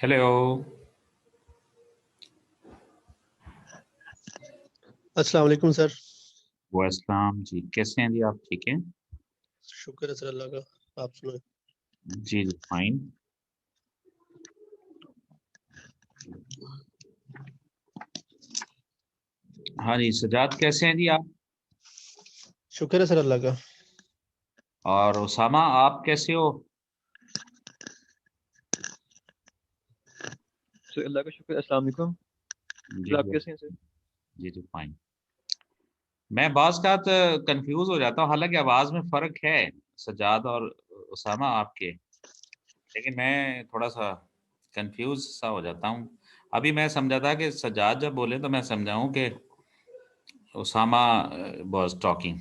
Hello. अस्सलाम वालेकुम sir. वालेकुम जी, कैसे हैं जी? आप ठीक हैं? शुक्र है सर अल्लाह का। आप सुनाए। जी जी, फाइन। हाँ जी, सजाद कैसे हैं जी आप? शुक्र है सर अल्लाह का। और उसामा आप कैसे हो? सर अल्लाह का शुक्र है। अस्सलाम वालेकुम। जी सर आप जी। कैसे हैं सर? जी जी, फाइन। मैं बाज़ का कंफ्यूज हो जाता हूँ, हालांकि आवाज में फर्क है सजाद और उसामा आपके, लेकिन मैं थोड़ा सा कंफ्यूज सा हो जाता हूँ। अभी मैं समझा था कि सजाद जब बोले तो मैं समझा हूँ कि उसामा वाज टॉकिंग,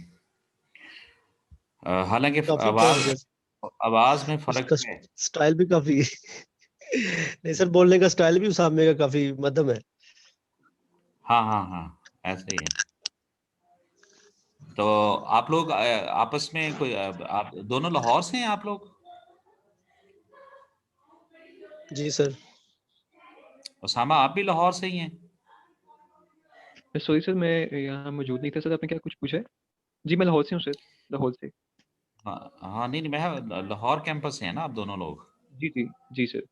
हालांकि काफी आवाज जैसे आवाज में फर्क उसका है। स्टाइल भी काफी नहीं सर, बोलने का स्टाइल भी उसामे का काफी मध्यम है। हाँ हाँ हाँ, ऐसा ही है। तो आप लोग आपस में कोई आप दोनों लाहौर से हैं आप लोग? जी सर। उसामा आप भी लाहौर से ही हैं? सॉरी सर, मैं यहाँ मौजूद नहीं था सर। आपने क्या कुछ पूछा है? जी मैं लाहौर से हूँ सर। लाहौर से। हाँ हाँ, नहीं नहीं, मैं लाहौर कैंपस से हैं ना आप दोनों लोग? जी जी। जी सर।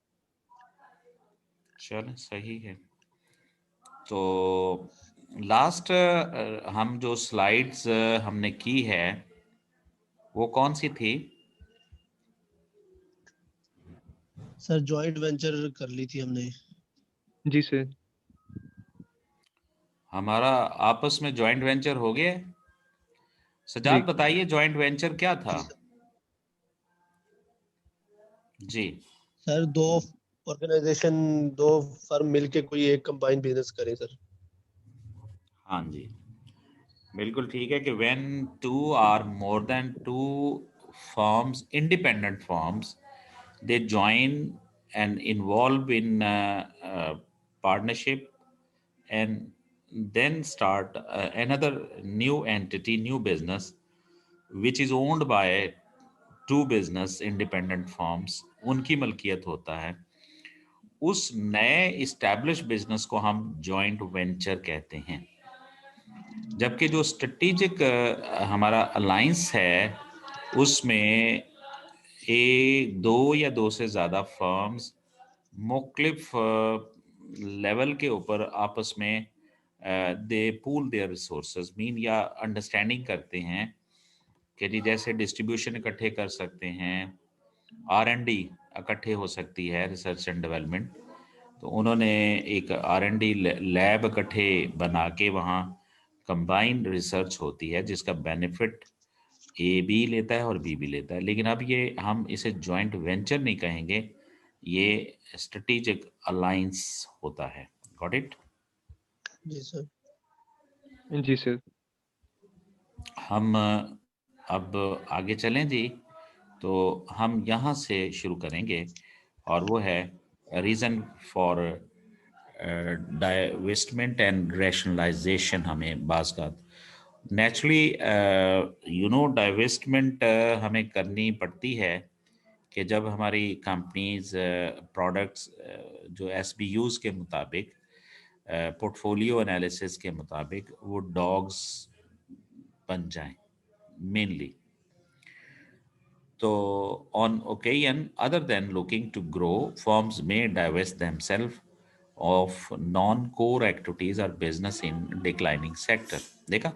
चल सही है। तो लास्ट हम जो स्लाइड्स हमने की है वो कौन सी थी? सर जॉइंट वेंचर कर ली थी हमने। जी सर। हमारा आपस में जॉइंट वेंचर हो गया। जी। सजाद बताइए जॉइंट वेंचर क्या था? जी सर। जी। सर दो ऑर्गेनाइजेशन, दो फर्म मिलके कोई एक कंबाइन बिजनेस करें सर। हाँ जी, बिल्कुल ठीक है कि when two are more than two firms, independent firms, they join and involve in partnership and then start another new entity, new business, which is owned by two business independent firms, उनकी मलकियत होता है। उस नए establish business को हम joint venture कहते हैं। जबकि जो स्ट्रेटेजिक हमारा अलायंस है उसमें एक दो या दो से ज़्यादा फर्म्स मुख्तलिफ लेवल के ऊपर आपस में दे पूल देयर रिसोर्सेज मीन या अंडरस्टैंडिंग करते हैं कि जी जैसे डिस्ट्रीब्यूशन इकट्ठे कर सकते हैं, R&D इकट्ठे हो सकती है, रिसर्च एंड डेवलपमेंट। तो उन्होंने एक R&D लैब इकट्ठे बना के वहाँ कंबाइंड रिसर्च होती है जिसका बेनिफिट ए बी लेता है और बी भी लेता है। लेकिन अब ये हम इसे जॉइंट वेंचर नहीं कहेंगे, ये स्ट्रेटेजिक अलायंस होता है। Got it? जी सर। जी सर। हम अब आगे चलें जी। तो हम यहाँ से शुरू करेंगे और वो है reason for divestment and rationalization. हमें बाज़ का नेचुरली डाइवेस्टमेंट हमें करनी पड़ती है कि जब हमारी कंपनीज प्रोडक्ट्स जो SBUs के मुताबिक, पोर्टफोलियो एनालिसिस के मुताबिक वो डॉग्स बन जाएं mainly. So, on occasion, other than looking to grow, firms may divest themselves of non-core activities or business in declining sector. देखा,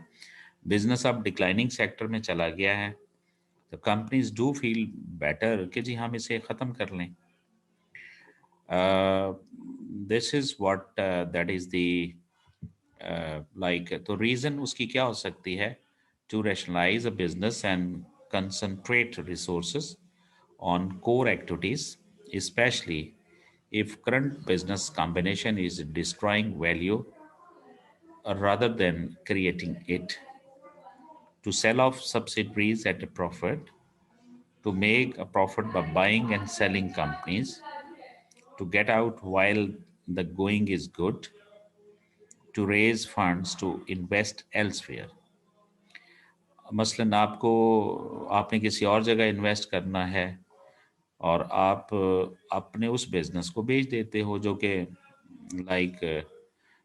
बिजनेस अब डिक्लाइनिंग सेक्टर में चला गया है तो कंपनीज डू फील बेटर कि जी हम इसे ख़त्म कर लें। This is what that is the like, तो रीज़न उसकी क्या हो सकती है? To rationalize a business and concentrate resources on core activities, especially if current business combination is destroying value rather than creating it, to sell off subsidiaries at a profit, to make a profit by buying and selling companies, to get out while the going is good, to raise funds to invest elsewhere. मसलन आपको आपने किसी और जगह invest करना है और आप अपने उस बिजनेस को बेच देते हो जो कि लाइक,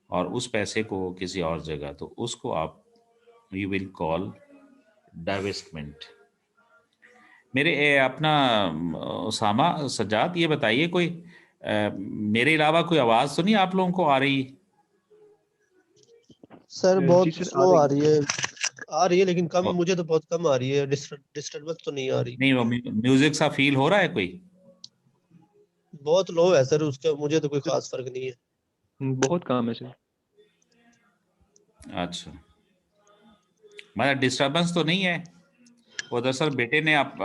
और उस पैसे को किसी और जगह, तो उसको आप यू विल कॉल डाइवेस्टमेंट। मेरे अपना उसामा सज्जाद, ये बताइए कोई मेरे अलावा कोई आवाज़ तो नहीं आप लोगों को आ रही? सर जी बहुत सर, आ स्लो रही आ है। रही है। आ रही है लेकिन कम, और- मुझे तो बहुत कम आ रही है। डिस्टर्बेंस तो नहीं आ रही। नहीं, वो म्यूजिक सा फील हो रहा है कोई? बहुत लो है सर उसका, मुझे तो कोई खास फर्क नहीं है। बहुत काम है सर। अच्छा, मतलब डिस्टरबेंस तो नहीं है? वो दरअसल बेटे ने आप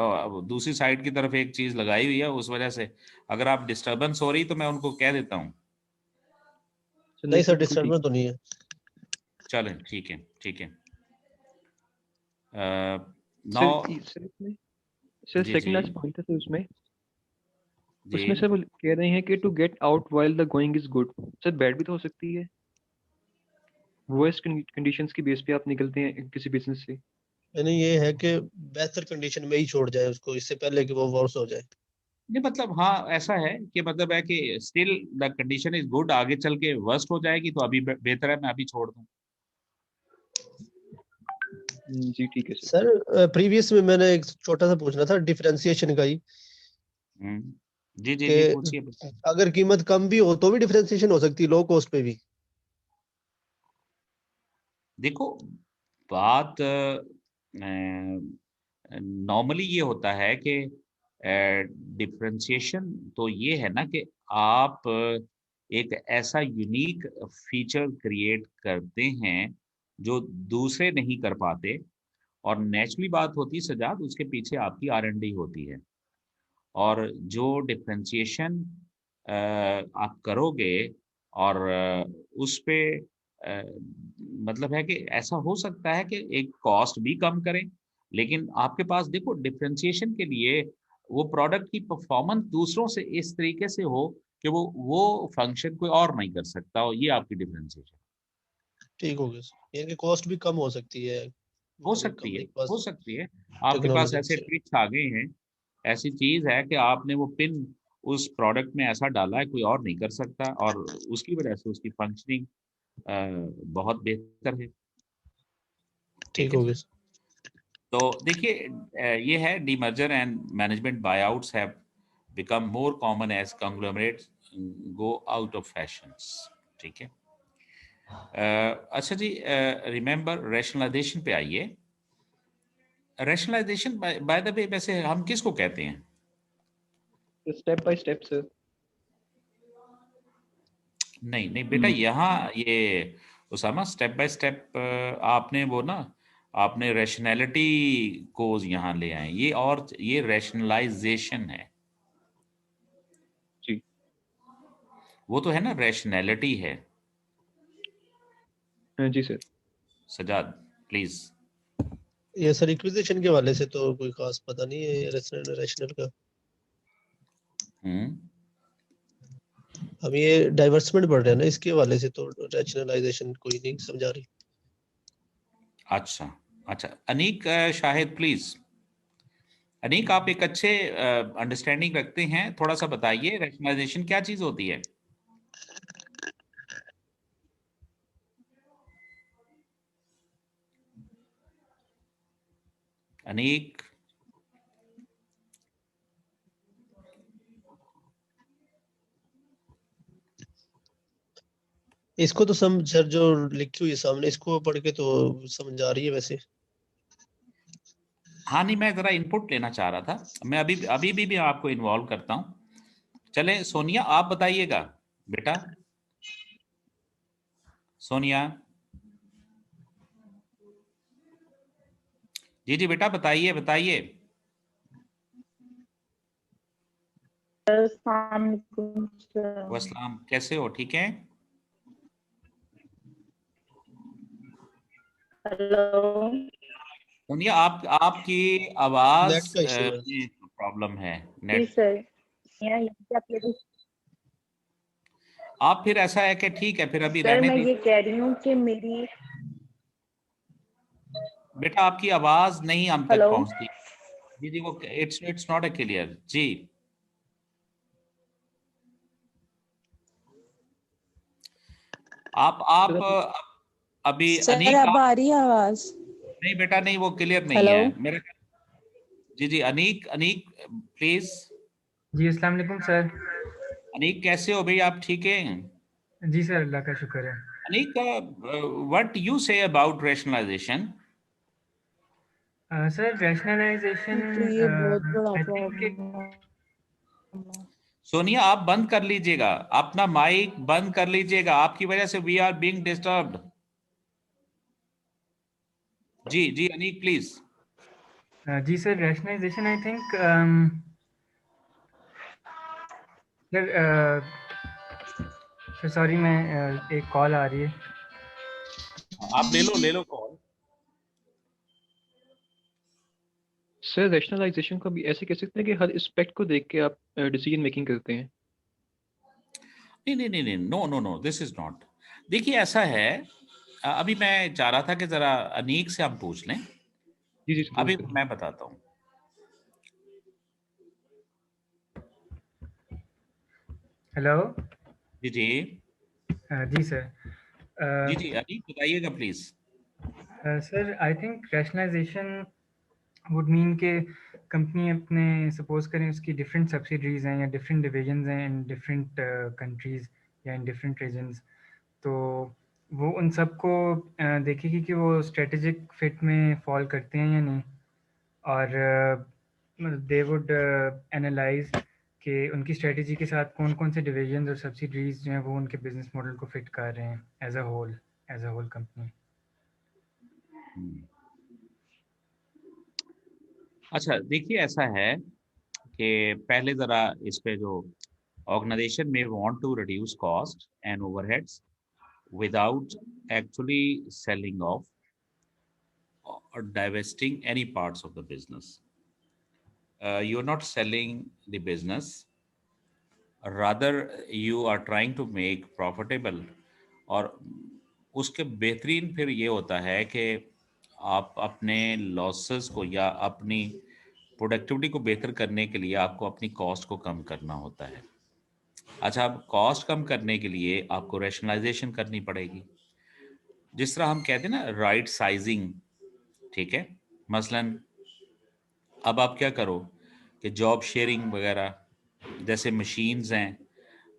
दूसरी साइड की तरफ एक चीज लगाई हुई है, उस वजह से अगर आप डिस्टरबेंस हो रही तो मैं उनको कह देता हूँ। सर नहीं नहीं सर, सर, बिल्कुल ठीक। डिस्टर्बेंस तो नहीं है। चलें, ठीक है, ठीक है। सर नाउ, सर इसमें, सर जी जी सेकंड लास्ट पॉइंट है सर उसमें। जी। उसमें सर वो कह रहे हैं कि to get out while the going is good. Sir bad भी तो हो सकती है। वर्स्ट कंडीशंस की बेस पे आप निकलते हैं किसी बिजनेस से। यानी ये है कि बेहतर कंडीशन में ही छोड़ जाए उसको, इससे पहले कि वो वर्स हो जाए। नहीं मतलब, हाँ ऐसा है कि मतलब है कि still the condition is good, आगे चल के वर्स्ट हो जाएगी तो अभी बेहतर है मैं अभी छोड़ दूं। जी ठीक है सर। सर प्रीवियस में मैंने एक छोटा सा पूछना था डिफरेंशिएशन का ही, जी जी जी, कि पूछिए। अगर कीमत कम भी हो तो भी डिफरेंशिएशन हो सकती है लो कॉस्ट पे भी। देखो, बात नॉर्मली ये होता है कि डिफरेंशिएशन तो ये है ना कि आप एक ऐसा यूनिक फीचर क्रिएट करते हैं जो दूसरे नहीं कर पाते। और नेचुरली बात होती है सजाद, उसके पीछे आपकी R&D होती है। और जो डिफरेंशिएशन आप करोगे, और उस पे मतलब है कि ऐसा हो सकता है कि एक कॉस्ट भी कम करें, लेकिन आपके पास देखो डिफरेंशिएशन के लिए वो प्रोडक्ट की परफॉर्मेंस दूसरों से इस तरीके से हो कि वो फंक्शन कोई और नहीं कर सकता हो, ये आपकी डिफरेंशिएशन ठीक हो गया सर, यानी कि कॉस्ट भी कम हो सकती है हो अगर सकती है। कंपनी के पास हो सकती है, आपके पास टेक्नोलॉजी ऐसे अच्छी है। ट्रिक्स आ गए हैं, ऐसी चीज है कि आपने वो पिन उस प्रोडक्ट में ऐसा डाला है कोई और नहीं कर सकता, और उसकी वजह से उसकी फंक्शनिंग बहुत बेहतर है। ठीक ठीक है हो जी। गया सर। तो देखिए, ये है demerger and management buyouts have become more common as conglomerates go out of fashions. ठीक है। अच्छा जी, रिमेंबर रैशनलाइजेशन पे आइए। रैशनलाइजेशन बाय द वे वैसे हम किसको कहते हैं? Step by step sir. नहीं नहीं बेटा, यहाँ ये उसामा स्टेप बाय स्टेप आपने वो ना, आपने रैशनैलिटी को यहाँ ले आए, ये और ये रैशनलाइजेशन है। जी वो तो है ना, रैशनैलिटी है। जी सर। सजाद, प्लीज। ये सर इक्विजिशन के वाले से तो कोई खास पता नहीं है रैशनल रैशनल का। हम्म। हम ये डाइवर्समेंट पढ़ रहे हैं ना, इसके वाले से तो रैशनलाइजेशन कोई नहीं समझा रही। अच्छा अच्छा, अनीक शाहिद प्लीज। अनीक, आप एक अच्छे अंडरस्टैंडिंग रखते हैं, थोड़ा सा बताइए रैशनलाइजेशन क्या चीज होती है? अनीक। इसको तो समझ सर, जो लिखी हुई है सामने इसको पढ़ के तो समझ आ रही है वैसे। हाँ नहीं, मैं जरा इनपुट लेना चाह रहा था, मैं अभी अभी भी आपको इन्वॉल्व करता हूँ। चले सोनिया, आप बताइएगा बेटा। सोनिया, जी जी बेटा, बताइए बताइए। अस्सलामुअलैकुम सर। वसलाम, कैसे हो? ठीक है। हेलो। सोनिया, आपकी आवाज नेट का इशू है। में प्रॉब्लम है, जी नेट। सर। यहाँ पे आप लोग- आप फिर ऐसा है कि ठीक है, फिर अभी सर रहने मैं ये दीजिए। कह रही हूँ कि मेरी बेटा आपकी आवाज नहीं हम तक हेलो। पहुंचती। जी जी, वो it's it's not a clear जी। आप सर अभी सर अनीक अब आ रही है आवाज? नहीं बेटा नहीं, वो क्लियर नहीं हेलो। है मेरा। जी जी, अनीक अनीक प्लीज। जी अस्सलाम वालेकुम सर। अनीक कैसे हो भाई, आप ठीक हैं? जी सर, अल्लाह का शुक्र है। Aneek, what you say about rationalization? Sir rationalization तो ये बहुत बड़ा आई थिंक प्रॉब्लम है। सोनिया आप बंद कर लीजिएगा, अपना माइक बंद कर लीजिएगा, आपकी वजह से वी आर बीइंग डिस्टर्ब्ड। जी जी अनीक प्लीज। जी sir, rationalization I think sir sorry मैं एक कॉल आ रही है। आप ले लो कॉल। सर रैशनलाइजेशन को भी ऐसे कह सकते हैं कि हर एस्पेक्ट को देख के आप डिसीजन मेकिंग करते हैं। नहीं नहीं नहीं नहीं, no no no, this is not. देखिए ऐसा है, अभी मैं चाह रहा था कि जरा अनीक से हम पूछ लें। जी जी सर, अभी जरूर करिए। मैं बताता हूँ। हेलो। जी जी जी सर। जी जी अनीक बताइएगा please. Sir I think rationalization would mean के कंपनी अपने सपोज करें उसकी डिफरेंट सब्सिडरीज हैं या डिफरेंट डिविजन्स हैं इन डिफरेंट कंट्रीज़ या इन डिफरेंट रीजन्स, तो वो उन सबको देखेगी कि वो स्ट्रेटेजिक फिट में फॉल करते हैं या नहीं, और दे वुड एनालाइज कि उनकी स्ट्रेटजी के साथ कौन कौन से डिविजन्स और सब्सिडरीज जो हैं वो उनके बिजनेस मॉडल को फिट कर रहे हैं एज अ होल कंपनी। अच्छा देखिए ऐसा है कि पहले जरा इस पे जो ऑर्गेनाइजेशन में want to reduce cost and overheads without actually selling off or divesting any parts of the business. You're not selling the business, rather you are trying to make profitable। और उसके बेहतरीन फिर ये होता है कि आप अपने लॉसेस को या अपनी प्रोडक्टिविटी को बेहतर करने के लिए आपको अपनी कॉस्ट को कम करना होता है। अच्छा, अब कॉस्ट कम करने के लिए आपको रैशनलाइजेशन करनी पड़ेगी। जिस तरह हम कहते हैं ना राइट साइजिंग, ठीक है। मसलन अब आप क्या करो कि जॉब शेयरिंग वगैरह, जैसे मशीन्स हैं,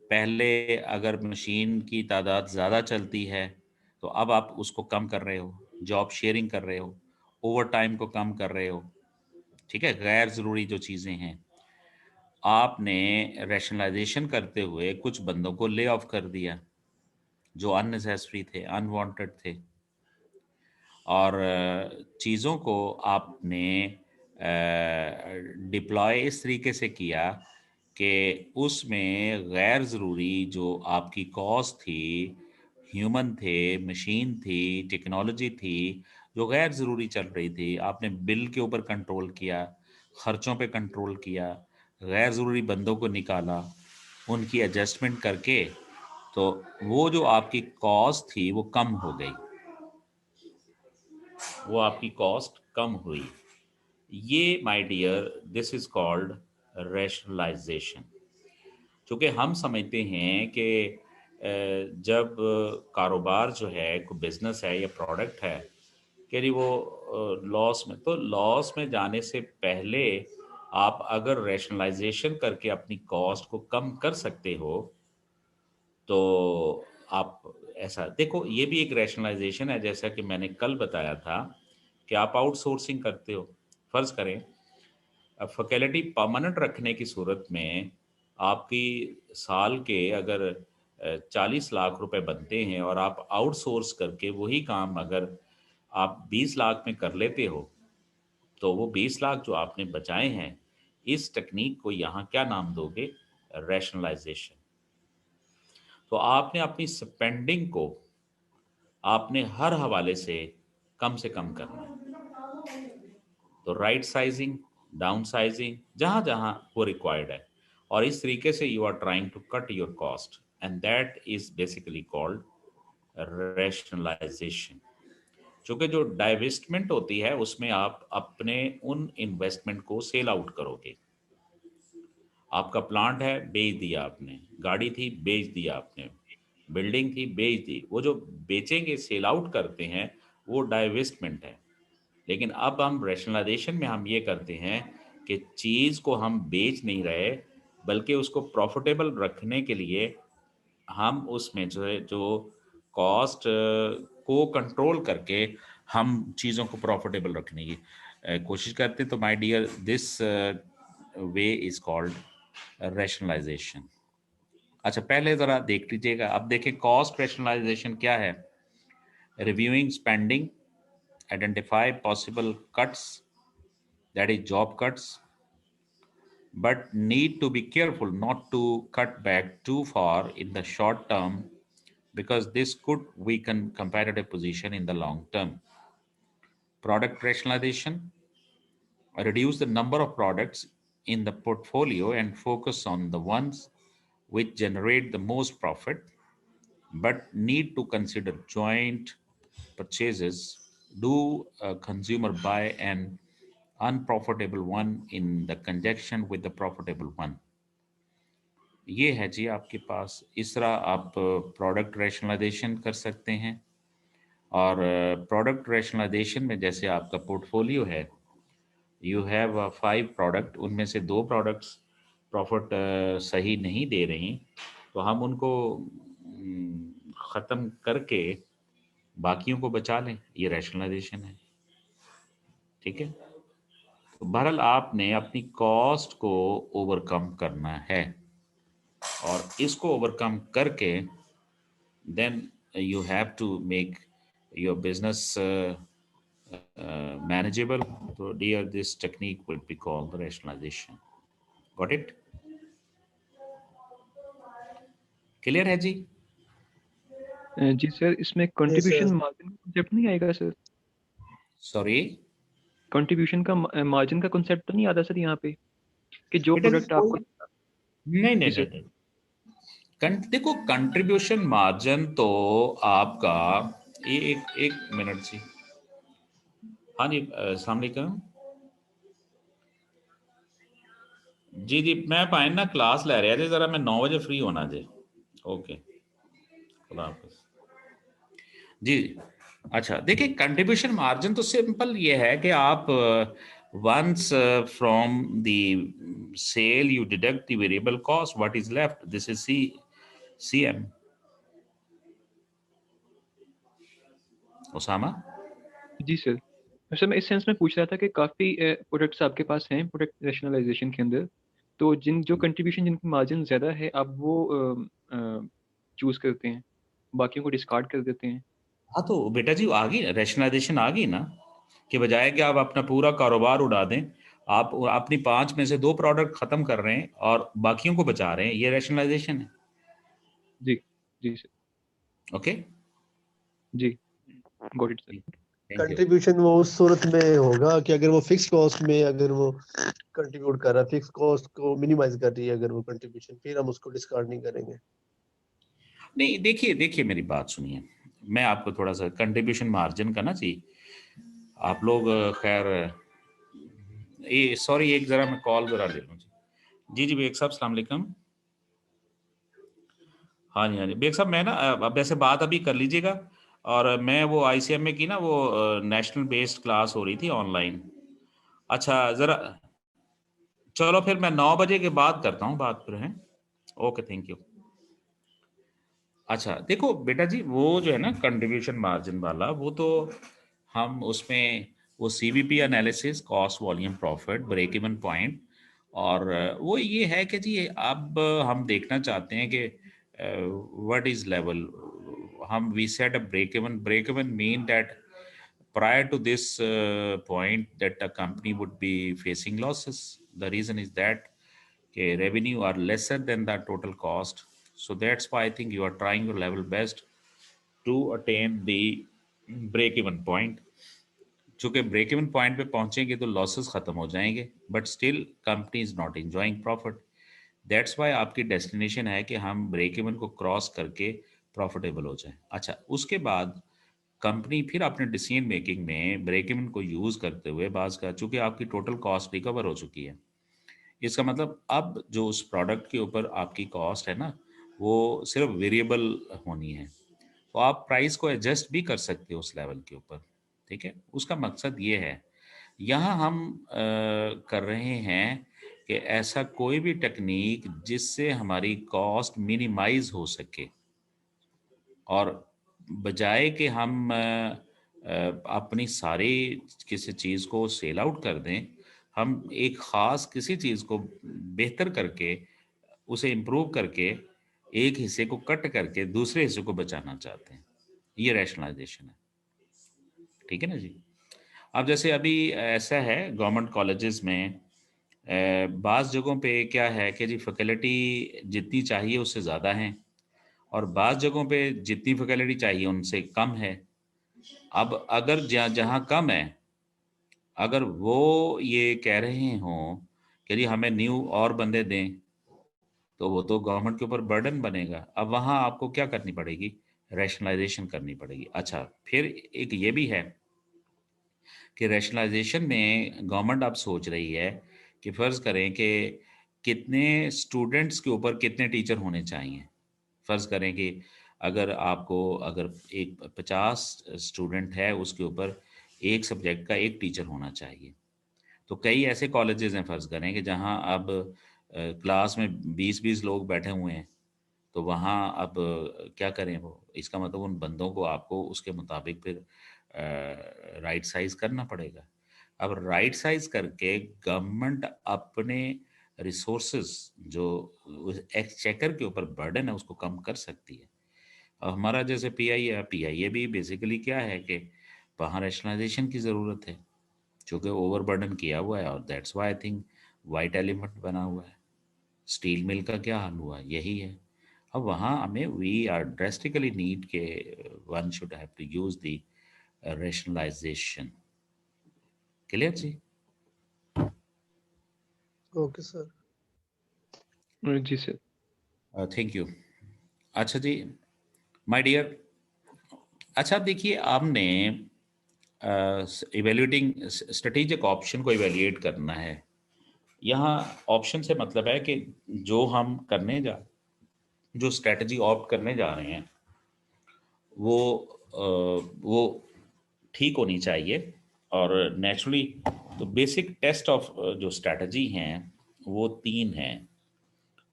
पहले अगर मशीन की तादाद ज़्यादा चलती है तो अब आप उसको कम कर रहे हो, जॉब शेयरिंग कर रहे हो, ओवर टाइम को कम कर रहे हो, ठीक है। गैर ज़रूरी जो चीज़ें हैं, आपने रैशनलाइजेशन करते हुए कुछ बंदों को ले ऑफ कर दिया जो अननेसेसरी थे, अनवांटेड थे। और चीज़ों को आपने डिप्लॉय इस तरीके से किया कि उसमें गैर ज़रूरी जो आपकी कॉस्ट थी, ह्यूमन थे, मशीन थी, टेक्नोलॉजी थी, जो गैर ज़रूरी चल रही थी, आपने बिल के ऊपर कंट्रोल किया, ख़र्चों पे कंट्रोल किया, गैर ज़रूरी बंदों को निकाला, उनकी एडजस्टमेंट करके, तो वो जो आपकी कॉस्ट थी वो कम हो गई, वो आपकी कॉस्ट कम हुई। ये my dear, this is called rationalization. क्योंकि हम समझते हैं कि जब कारोबार जो है, कोई बिजनेस है या प्रोडक्ट है, कि नहीं वो लॉस में, तो लॉस में जाने से पहले आप अगर रैशनलाइजेशन करके अपनी कॉस्ट को कम कर सकते हो तो आप ऐसा देखो, ये भी एक रैशनलाइजेशन है। जैसा कि मैंने कल बताया था कि आप आउटसोर्सिंग करते हो, फर्ज करें फैकल्टी परमानेंट रखने की सूरत में आपकी साल के अगर 40 लाख रुपए बनते हैं और आप आउटसोर्स करके वही काम अगर आप 20 लाख में कर लेते हो, तो वो 20 लाख जो आपने बचाए हैं, इस टेक्निक को यहाँ क्या नाम दोगे? रैशनलाइजेशन। तो आपने अपनी स्पेंडिंग को आपने हर हवाले से कम करना है। तो राइट साइजिंग, डाउन साइजिंग, जहां जहां वो रिक्वायर्ड है, और इस तरीके से you are trying to cut your cost, and that is basically called rationalization. क्योंकि जो डाइवेस्टमेंट होती है उसमें आप अपने उन इन्वेस्टमेंट को सेल आउट करोगे। आपका प्लांट है, बेच दिया आपने, गाड़ी थी, बेच दिया आपने, बिल्डिंग थी, बेच दी। वो जो बेचेंगे, सेल आउट करते हैं, वो डाइवेस्टमेंट है। लेकिन अब हम रैशनलाइजेशन में हम ये करते हैं कि चीज़ को हम बेच नहीं रहे, बल्कि उसको प्रॉफिटेबल रखने के लिए हम उसमें जो है, जो कॉस्ट को कंट्रोल करके हम चीज़ों को प्रॉफिटेबल रखने की कोशिश करते हैं। तो my dear, this way is called rationalization. अच्छा, पहले ज़रा देख लीजिएगा। अब देखें कॉस्ट रैशनलाइजेशन क्या है। Reviewing spending, identify possible cuts, that is job cuts, but need to be careful not to cut back too far in the short term, because this could weaken competitive position in the long term. Product rationalization, reduce the number of products in the portfolio and focus on the ones which generate the most profit, but need to consider joint purchases. Do a consumer buy an unprofitable one in the conjunction with the profitable one? ये है जी आपके पास। इस तरह आप product rationalisation कर सकते हैं। और प्रोडक्ट रैशनलाइजेशन में जैसे आपका पोर्टफोलियो है, यू हैव 5 प्रोडक्ट, उनमें से 2 प्रोडक्ट्स प्रॉफिट सही नहीं दे रही, तो हम उनको ख़त्म करके बाकियों को बचा लें, ये रैशनलाइजेशन है। ठीक है, तो बहरहाल आपने अपनी कॉस्ट को ओवरकम करना है, और इसको ओवरकम करके then you have to make your business manageable. So dear, this technique will be called the rationalization. Got it? Clear है जी? जी सर, इसमें कंट्रीब्यूशन मार्जिन कॉन्सेप्ट नहीं आएगा सर? Sorry? कंट्रीब्यूशन का मार्जिन का कॉन्सेप्ट तो नहीं आता सर यहाँ पे, कि जो प्रोडक्ट आपको नहीं। देखो, कंट्रीब्यूशन मार्जिन तो आपका एक मिनट जी। हाँ जी, अस्सलाम वालेकुम जी, मैं पाए ना क्लास ले रहा जी, जरा मैं 9 बजे फ्री होना जी। ओके, खुदा हाफिज़ जी। अच्छा, देखिए कंट्रीब्यूशन मार्जिन तो सिंपल ये है कि आप once from the sale you deduct the variable cost, what is left, this is CM। Usama ji sir. Sir मैं इस सेंस में पूछ रहा था कि काफ़ी प्रोडक्ट्स आपके पास हैं प्रोडक्ट रैशनलाइजेशन के अंदर, तो जो कंट्रीब्यूशन जिनकी मार्जिन ज़्यादा है आप वो चूज़ करते हैं, बाकियों को डिस्कार्ड कर देते हैं। हाँ, तो बेटा जी आ गई, रैशनलाइजेशन आ गई ना, कि बजाय कि आप अपना पूरा कारोबार उड़ा दें, आप अपनी 5 में से 2 प्रोडक्ट खत्म कर रहे हैं और बाकियों को बचा रहे हैं, ये रैशनलाइजेशन है। जी जी सर। ओके जी, गॉट इट सर। कंट्रीब्यूशन वो उस सूरत में होगा कि अगर वो फिक्स कॉस्ट में अगर वो कंट्रीब्यूट कर रहा है, फिक्स कॉस्ट को मिनिमाइज कर रही है अगर वो कंट्रीब्यूशन, फिर हम उसको डिस्कार्ड नहीं करेंगे। नहीं, देखिए मेरी बात सुनिए, मैं आपको थोड़ा सा कंट्रीब्यूशन मार्जिन का ना जी, आप लोग खैर ये सॉरी, एक ज़रा मैं कॉल ज़रा ले लूँ जी। जी बेग साहब, अस्सलाम वालेकुम। हाँ जी बेग साहब, मैं ना अब ऐसे बात अभी कर लीजिएगा, और मैं वो ICMA की ना वो नेशनल बेस्ड क्लास हो रही थी ऑनलाइन। अच्छा, ज़रा चलो फिर मैं 9 बजे के बाद करता हूँ बात फिर, हैं? Okay, thank you. अच्छा देखो बेटा जी, वो जो है ना कंट्रीब्यूशन मार्जिन वाला, वो तो हम उसमें वो CVP analysis, cost volume profit, break even point, और वो ये है कि जी अब हम देखना चाहते हैं कि व्हाट इज लेवल, हम we set a break even mean that prior to this point that a company would be facing losses. The reason is that revenue are lesser than the total cost. So that's why I think you are trying your level best to attain the break even point. चूंकि break even point पे पहुंचेंगे तो losses खत्म हो जाएंगे, but still company is not enjoying profit. That's why आपकी destination है कि हम ब्रेक इवन को क्रॉस करके प्रॉफिटेबल हो जाएं। अच्छा, उसके बाद कंपनी फिर अपने डिसीजन मेकिंग में ब्रेक इवन को यूज़ करते हुए बाज़ का, चूंकि आपकी टोटल कॉस्ट रिकवर हो चुकी है, इसका मतलब अब जो उस प्रोडक्ट के ऊपर आपकी कॉस्ट है ना, वो सिर्फ वेरिएबल होनी है, तो आप प्राइस को एडजस्ट भी कर सकते हो उस लेवल के ऊपर। ठीक है, उसका मकसद ये है। यहाँ हम कर रहे हैं कि ऐसा कोई भी टेक्निक जिससे हमारी कॉस्ट मिनिमाइज हो सके, और बजाय कि हम अपनी सारी किसी चीज़ को सेल आउट कर दें, हम एक ख़ास किसी चीज़ को बेहतर करके, उसे इम्प्रूव करके, एक हिस्से को कट करके दूसरे हिस्से को बचाना चाहते हैं। ये रैशनलाइजेशन है। ठीक है ना जी। अब जैसे अभी ऐसा है गवर्नमेंट कॉलेजेस में, बाज़ जगहों पे क्या है कि जी फैकल्टी जितनी चाहिए उससे ज़्यादा हैं, और बाज़ जगहों पे जितनी फैकल्टी चाहिए उनसे कम है। अब अगर जहाँ जहाँ कम है, अगर वो ये कह रहे हों कि जी हमें न्यू और बंदे दें, तो वो तो गवर्नमेंट के ऊपर बर्डन बनेगा। अब वहाँ आपको क्या करनी पड़ेगी? रैशनलाइजेशन करनी पड़ेगी। अच्छा, फिर एक ये भी है कि रैशनलाइजेशन में गवर्नमेंट अब सोच रही है कि फ़र्ज़ करें कि कितने स्टूडेंट्स के ऊपर कितने टीचर होने चाहिए। फ़र्ज़ करें कि अगर एक 50 स्टूडेंट है, उसके ऊपर एक सब्जेक्ट का एक टीचर होना चाहिए। तो कई ऐसे कॉलेजेस हैं, फ़र्ज़ करें कि जहाँ अब क्लास में 20-20 लोग बैठे हुए हैं, तो वहाँ अब क्या करें वो? इसका मतलब उन बंदों को आपको उसके मुताबिक फिर राइट साइज़ करना पड़ेगा। अब राइट साइज़ करके गवर्नमेंट अपने रिसोर्सेज़ जो उस एक्सचेकर के ऊपर बर्डन है उसको कम कर सकती है। अब हमारा जैसे पीआईए भी बेसिकली क्या है कि वहाँ रैशनलाइजेशन की ज़रूरत है, चूँकि ओवरबर्डन किया हुआ है, और that's why I think white elephant बना हुआ है। स्टील मिल का क्या हाल हुआ? यही है। अब वहाँ हमें वी आर ड्रास्टिकली नीड के one should have to use the rationalization. Clear जी? Okay sir. जी सर। Thank you. अच्छा जी, माय डियर, अच्छा अब देखिए, आपने इवेल्यूटिंग स्ट्रेटेजिक ऑप्शन को इवेल्युएट करना है। यहाँ ऑप्शन से मतलब है कि जो हम करने जा जो स्ट्रेटजी ऑप्ट करने जा रहे हैं वो ठीक होनी चाहिए। और नेचुरली तो बेसिक टेस्ट ऑफ जो स्ट्रेटजी हैं वो 3 हैं।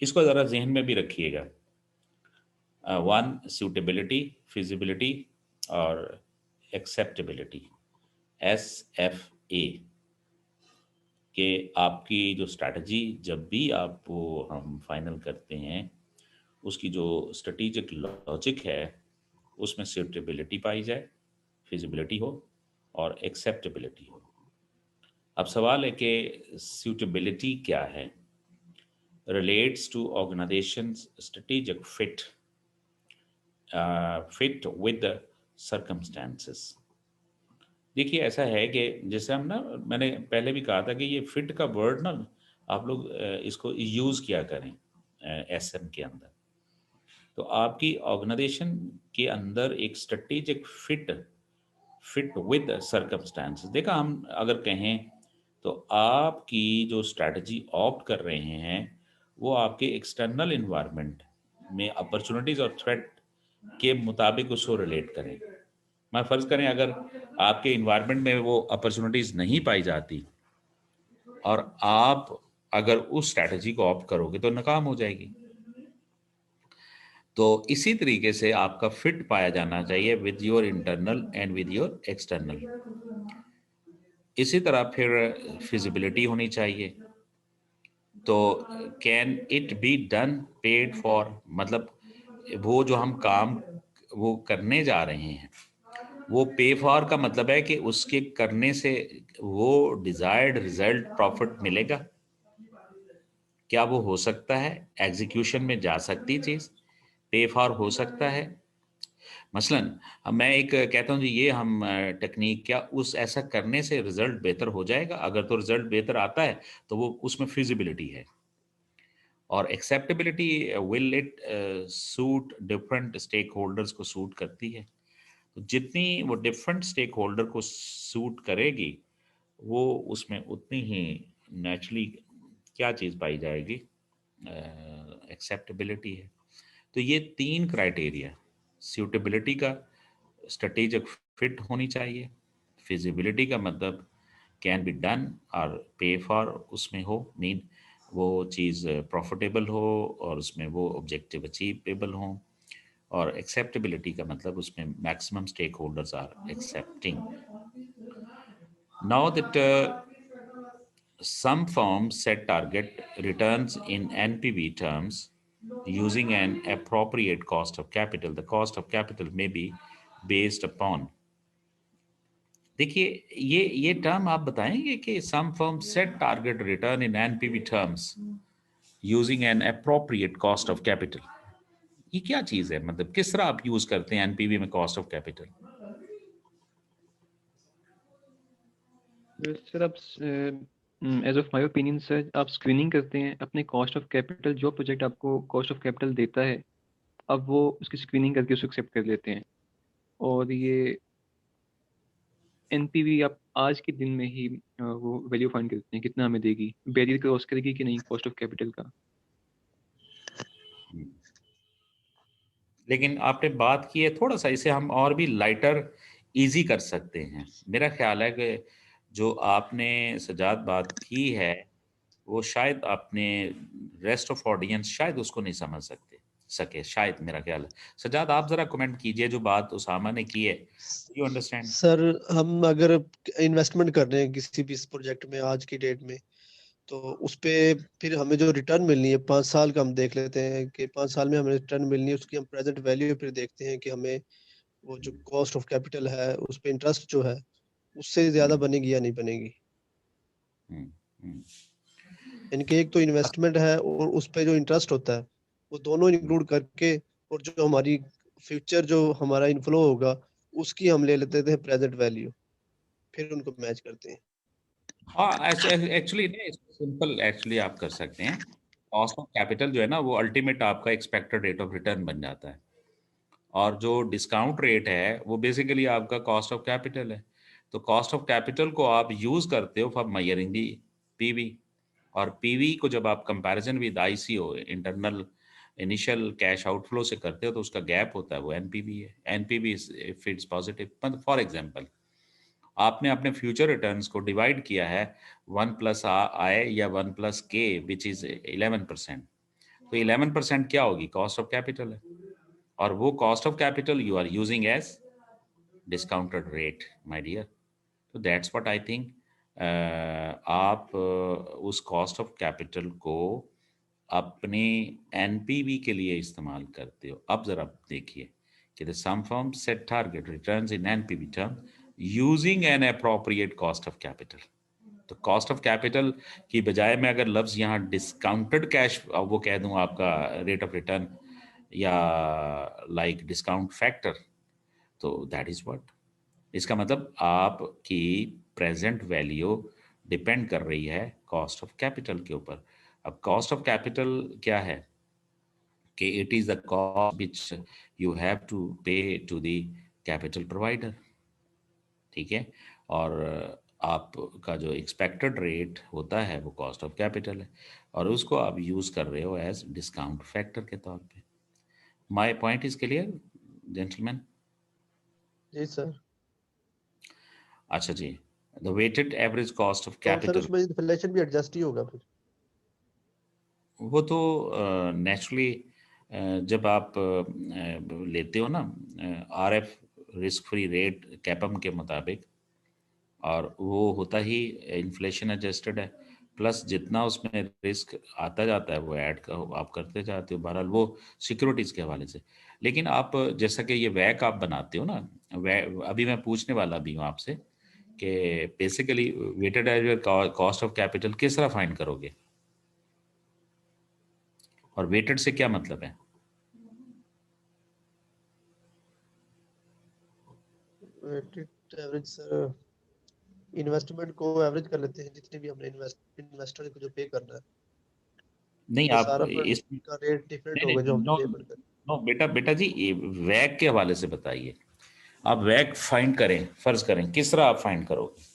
इसको ज़रा जहन में भी रखिएगा। 1 सूटेबिलिटी, फिजिबिलिटी और एक्सेप्टेबिलिटी, SFA। कि आपकी जो स्ट्रैटेजी जब भी आप वो हम फाइनल करते हैं, उसकी जो स्ट्रेटेजिक लॉजिक है उसमें सूटेबिलिटी पाई जाए, फिजिबिलिटी हो और एक्सेप्टेबिलिटी हो। अब सवाल है कि सूटेबिलिटी क्या है? Relates to organization's strategic fit with the circumstances. देखिए ऐसा है कि जैसे हम ना, मैंने पहले भी कहा था कि ये फिट का वर्ड ना आप लोग इसको यूज़ किया करें एसएम के अंदर। तो आपकी ऑर्गेनाइजेशन के अंदर एक स्ट्रेटेजिक फिट विद सर्कमस्टांसेस। देखा, हम अगर कहें तो आपकी जो स्ट्रैटेजी ऑप्ट कर रहे हैं वो आपके एक्सटर्नल इन्वायरमेंट में अपॉर्चुनिटीज़ और थ्रेट के मुताबिक उसको रिलेट करें। मैं फ़र्ज़ करें अगर आपके इन्वायरमेंट में वो अपॉर्चुनिटीज़ नहीं पाई जाती, और आप अगर उस स्ट्रैटेजी को ऑप्ट करोगे तो नाकाम हो जाएगी। तो इसी तरीके से आपका फिट पाया जाना चाहिए with your internal and with your external. इसी तरह फिर फिजिबिलिटी होनी चाहिए। तो can it be done paid for, मतलब वो जो हम काम वो करने जा रहे हैं, वो पे फॉर का मतलब है कि उसके करने से वो डिजायर्ड रिजल्ट प्रॉफिट मिलेगा। क्या वो हो सकता है? एग्जीक्यूशन में जा सकती चीज़ पे फॉर हो सकता है। मसलन अब मैं एक कहता हूँ जी ये हम टेक्निक, क्या उस ऐसा करने से रिजल्ट बेहतर हो जाएगा? अगर तो रिजल्ट बेहतर आता है तो वो उसमें फिजिबिलिटी है। और acceptability, will it suit different stakeholders को सूट करती है। तो जितनी वो डिफरेंट स्टेक होल्डर को सूट करेगी, वो उसमें उतनी ही नेचुरली क्या चीज़ पाई जाएगी? एक्सेप्टेबिलिटी है। तो ये 3 क्राइटेरिया, सूटेबिलिटी का, स्ट्रेटेजिक फिट होनी चाहिए, फिजिबिलिटी का मतलब कैन बी डन और पे फॉर उसमें हो, मीन वो चीज़ प्रॉफिटेबल हो और उसमें वो ऑब्जेक्टिव अचीवेबल हो, और एक्सेप्टेबिलिटी का मतलब उसमें maximum stakeholders are accepting. Now that some firms set target returns in NPV terms using an appropriate cost of capital. The cost of capital may be based upon. देखिए ये term आप बताएंगे कि some firms set target return in NPV terms using an appropriate cost of capital. ये क्या चीज है, मतलब किस तरह आप यूज करते हैं एनपीवी में कॉस्ट ऑफ कैपिटल? सर आप as of my opinion sir, आप स्क्रीनिंग करते हैं अपने कॉस्ट ऑफ कैपिटल, जो प्रोजेक्ट आपको कॉस्ट ऑफ कैपिटल देता है, अब वो उसकी स्क्रीनिंग करके उसको एक्सेप्ट कर लेते हैं, और ये एनपीवी आप आज के दिन में ही वो वैल्यू फाइंड करते हैं कितना हमें देगी, बैरियर क्रॉस करेगी कि नहीं कॉस्ट ऑफ कैपिटल का. लेकिन आपने बात की है थोड़ा सा, इसे हम और भी लाइटर इजी कर सकते हैं. मेरा ख्याल है कि जो आपने सजाद बात की है वो शायद आपने रेस्ट ऑफ ऑडियंस शायद उसको नहीं समझ सके शायद, मेरा ख्याल है. सजाद आप जरा कमेंट कीजिए जो बात उसामा ने की है, यू अंडरस्टैंड? सर हम अगर इन्वेस्टमेंट कर रहे हैं किसी भी प्रोजेक्ट में आज की डेट में, तो उस पे फिर हमें जो रिटर्न मिलनी है 5 साल का, हम देख लेते हैं कि 5 साल में हमें रिटर्न मिलनी है, उसकी हम प्रेजेंट वैल्यू फिर देखते हैं कि हमें वो जो कॉस्ट ऑफ कैपिटल है उस पे इंटरेस्ट जो है उससे ज्यादा बनेगी या नहीं बनेगी. इनके एक तो इन्वेस्टमेंट है और उस पे जो इंटरेस्ट होता है वो दोनों इंक्लूड करके, और जो हमारी फ्यूचर जो हमारा इनफ्लो होगा उसकी हम ले लेते थे प्रेजेंट वैल्यू, फिर उनको मैच करते हैं. हाँ ऐसे एक्चुअली नहीं, सिंपल एक्चुअली आप कर सकते हैं. कॉस्ट ऑफ कैपिटल जो है ना वो अल्टीमेट आपका एक्सपेक्टेड रेट ऑफ रिटर्न बन जाता है, और जो डिस्काउंट रेट है वो बेसिकली आपका कॉस्ट ऑफ कैपिटल है. तो कॉस्ट ऑफ कैपिटल को आप यूज करते हो फॉर मेजरिंग दी पीवी, और पीवी को जब आप comparison with ICO, internal initial cash outflow से करते हो, तो उसका गैप होता है, वो एनपीवी है. NPV if it's positive. For example आपने अपने फ्यूचर रिटर्न्स को डिवाइड किया है 1 प्लस आई या 1 प्लस के विच इज 11%. तो 11% क्या होगी? कॉस्ट ऑफ कैपिटल है, और वो cost of capital you are using as discounted rate my dear. तो दैट्स व्हाट आई थिंक. आप उस कॉस्ट ऑफ कैपिटल को अपने एनपीवी के लिए इस्तेमाल करते हो. अब जरा देखिए कि the some firm set target returns in NPV term using an appropriate cost of capital. तो कॉस्ट ऑफ कैपिटल की बजाय मैं अगर लफ्ज़ यहाँ डिस्काउंटेड कैश वो कह दूँ आपका रेट ऑफ रिटर्न या लाइक डिस्काउंट फैक्टर, तो दैट इज़ व्हाट. इसका मतलब आपकी प्रेजेंट वैल्यू डिपेंड कर रही है कॉस्ट ऑफ कैपिटल के ऊपर. अब कॉस्ट ऑफ कैपिटल क्या है कि it is the cost which you have to pay to the capital provider. ठीक है, और आपका जो एक्सपेक्टेड रेट होता है वो कॉस्ट ऑफ कैपिटल है, और उसको आप यूज़ कर रहे हो एज डिस्काउंट फैक्टर के तौर पे. My point is clear gentleman? जी सर. अच्छा जी, the weighted average cost of तो सर कैपिटल, उसमें इन्फ्लेशन भी एडजस्ट ही होगा फिर. वो तो नेचुरली जब आप लेते हो ना आरएफ रिस्क फ्री रेट कैपम के मुताबिक, और वो होता ही इन्फ्लेशन एडजस्टेड है, प्लस जितना उसमें रिस्क आता जाता है वो ऐड का आप करते जाते हो. बहरहाल वो सिक्योरिटीज़ के हवाले से. लेकिन आप जैसा कि ये वैक आप बनाते हो ना, अभी मैं पूछने वाला भी हूँ आपसे कि basically weighted average cost of capital किस तरह फाइंड करोगे, और वेटेड से क्या मतलब है? वेटेड एवरेज सर इन्वेस्टमेंट को एवरेज कर लेते हैं, जितने भी हमने इन्वेस्टर को जो पे करना है, नहीं तो आप सारा इस का रेट डिफरेंट नहीं होगा जो नहीं, हमने नो पे करना है. नो बेटा, बेटा जी ये वैक के हवाले से बताइए. आप वैक फाइंड करें, फर्ज करें, किस तरह आप फाइंड करोगे?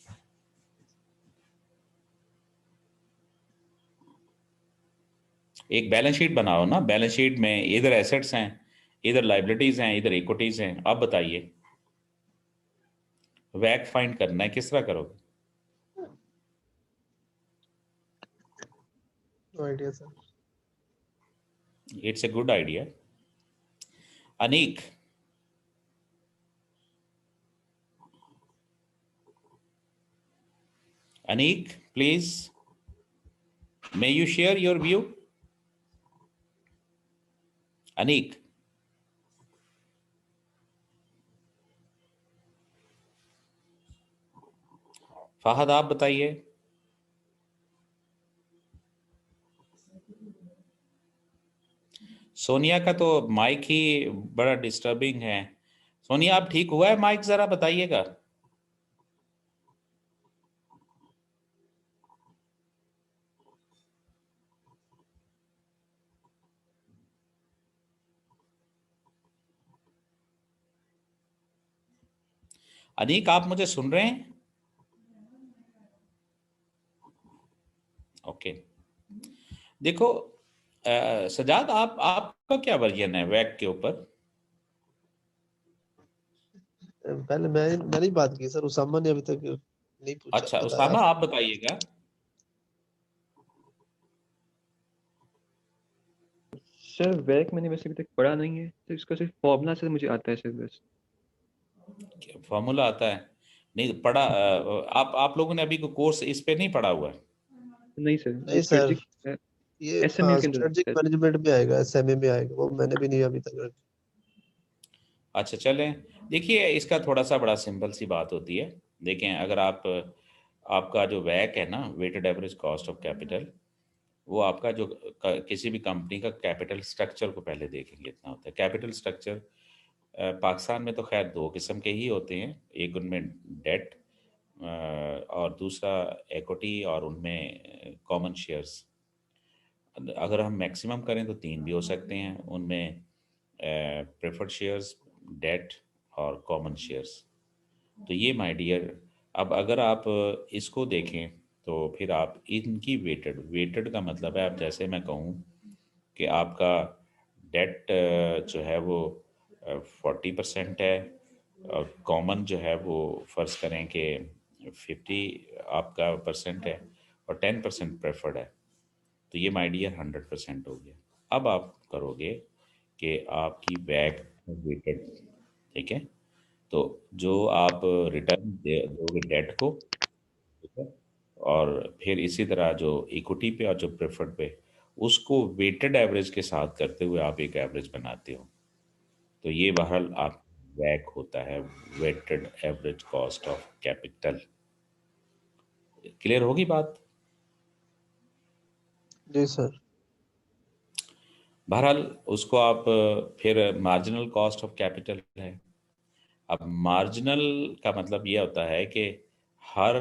एक बैलेंस शीट बनाओ ना, बैलेंस शीट में इधर एसेट्स हैं, इधर लाइबिलिटीज हैं, इधर इक्विटीज हैं। अब बताइए वैक फाइंड करना है, किस तरह करोगे? No idea sir. It's a good idea. Aneek, Aneek please, may you share your view? Aneek, Fahad आप बताइए। सोनिया का तो माइक ही बड़ा डिस्टर्बिंग है। सोनिया आप ठीक हुआ है माइक, जरा बताइएगा। अनीक आप मुझे सुन रहे हैं? ओके। देखो सजाद, आपका क्या वर्जन है वैक के ऊपर? पहले मैंने ही बात की सर, उसामा ने अभी तक नहीं पूछा, अच्छा बताया। उसामा आप बताइएगा। सर वैक मैंने वैसे अभी तक पढ़ा नहीं है, तो इसका सिर्फ फॉर्मूला से मुझे आता है सर बस। फॉर्मूला आता है? नहीं पढ़ा? आप लोगों ने अभी कोर्स इस पे नहीं पढ़ा हुआ है? नहीं सर, नहीं ये सर, स्ट्रेटजिक ये एसएमयू हाँ के अंदर स्ट्रेटजिक आता है। मैनेजमेंट में आएगा, एसएमए में आएगा, वो मैंने भी नहीं अभी तक रखा। अच्छा चलें, देखिए इसका थोड़ा सा बड़ा सिंपल सी बात होती है। देखें, अगर आपका जो वैक है ना, weighted average cost of capital, वो आपका जो किसी भी कंपनी का कैपिटल स्ट्रक्चर को पहले देखेंगे इतना होता है। कैपिटल स्ट्रक्चर पाकिस्तान में तो खैर दो किस्म के ही होते हैं, एक उनमें डेट और दूसरा इक्विटी, और उनमें कॉमन शेयर्स। अगर हम मैक्सिमम करें तो तीन भी हो सकते हैं उनमें, प्रेफर्ड शेयर्स, डेट और कॉमन शेयर्स। तो ये माय डियर, अब अगर आप इसको देखें तो फिर आप इनकी वेटेड, वेटेड का मतलब है, अब जैसे मैं कहूँ कि आपका डेट जो है वो 40% है, और कॉमन जो है वो फ़र्ज़ करें कि 50 आपका परसेंट है, और 10% प्रेफर्ड है। तो ये माय डियर 100% हो गया। अब आप करोगे कि आपकी बैक वेटेड, ठीक है? तो जो आप रिटर्न दोगे डेट को, ठीक है, और फिर इसी तरह जो इक्विटी पे और जो प्रेफर्ड पे, उसको वेटेड एवरेज के साथ करते हुए आप एक एवरेज बनाते हो। तो ये बहरहाल आप वैक होता है, weighted average cost of capital. Clear होगी बात? जी सर। बहरहाल उसको आप फिर मार्जिनल कॉस्ट ऑफ कैपिटल है। अब मार्जिनल का मतलब ये होता है कि हर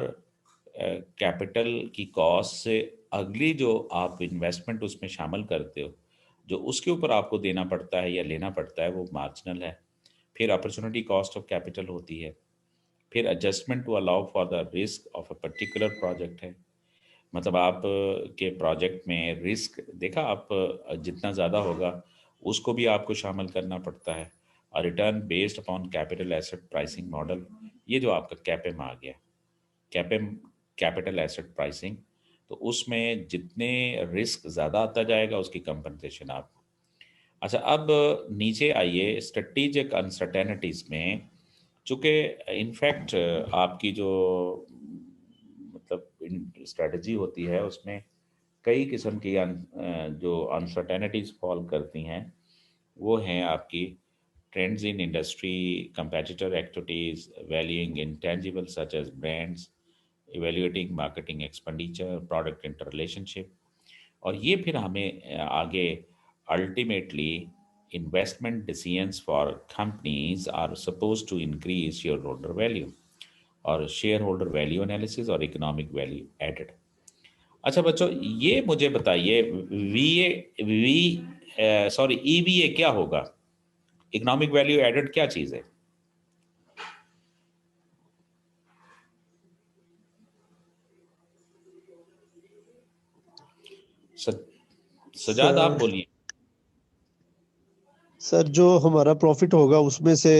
कैपिटल की कॉस्ट से अगली जो आप इन्वेस्टमेंट उसमें शामिल करते हो, जो उसके ऊपर आपको देना पड़ता है या लेना पड़ता है, वो मार्जिनल है। फिर अपॉर्चुनिटी कॉस्ट ऑफ कैपिटल होती है। फिर adjustment to allow for the risk of a particular project है। मतलब आप के प्रोजेक्ट में रिस्क देखा, आप जितना ज़्यादा होगा उसको भी आपको शामिल करना पड़ता है। और return based upon capital asset pricing model, ये जो आपका कैपेम आ गया, कैपेम कैपिटल एसेट प्राइसिंग, तो उसमें जितने रिस्क ज़्यादा आता जाएगा उसकी कंपनसेशन आप। अच्छा अब नीचे आइए स्ट्रेटेजिक अनसर्टेनिटीज़ में। चूँकि इनफैक्ट आपकी जो मतलब स्ट्रेटजी होती है उसमें कई किस्म की जो अनसर्टेनिटीज फॉल करती हैं, वो हैं आपकी trends in industry, competitor activities, valuing intangible such as brands, evaluating marketing expenditure, product interrelationship. और ये फिर हमें आगे ultimately investment decisions for companies are suppose to increase shareholder value, और शेयर होल्डर वैल्यू एनालिसिस और economic value added. अच्छा बच्चों, ये मुझे बताइए V A V sorry EVA क्या होगा? इकोनॉमिक वैल्यू एडेड क्या चीज़ है? सजाद आप सर बोलिए। सर जो हमारा प्रॉफिट होगा उसमें से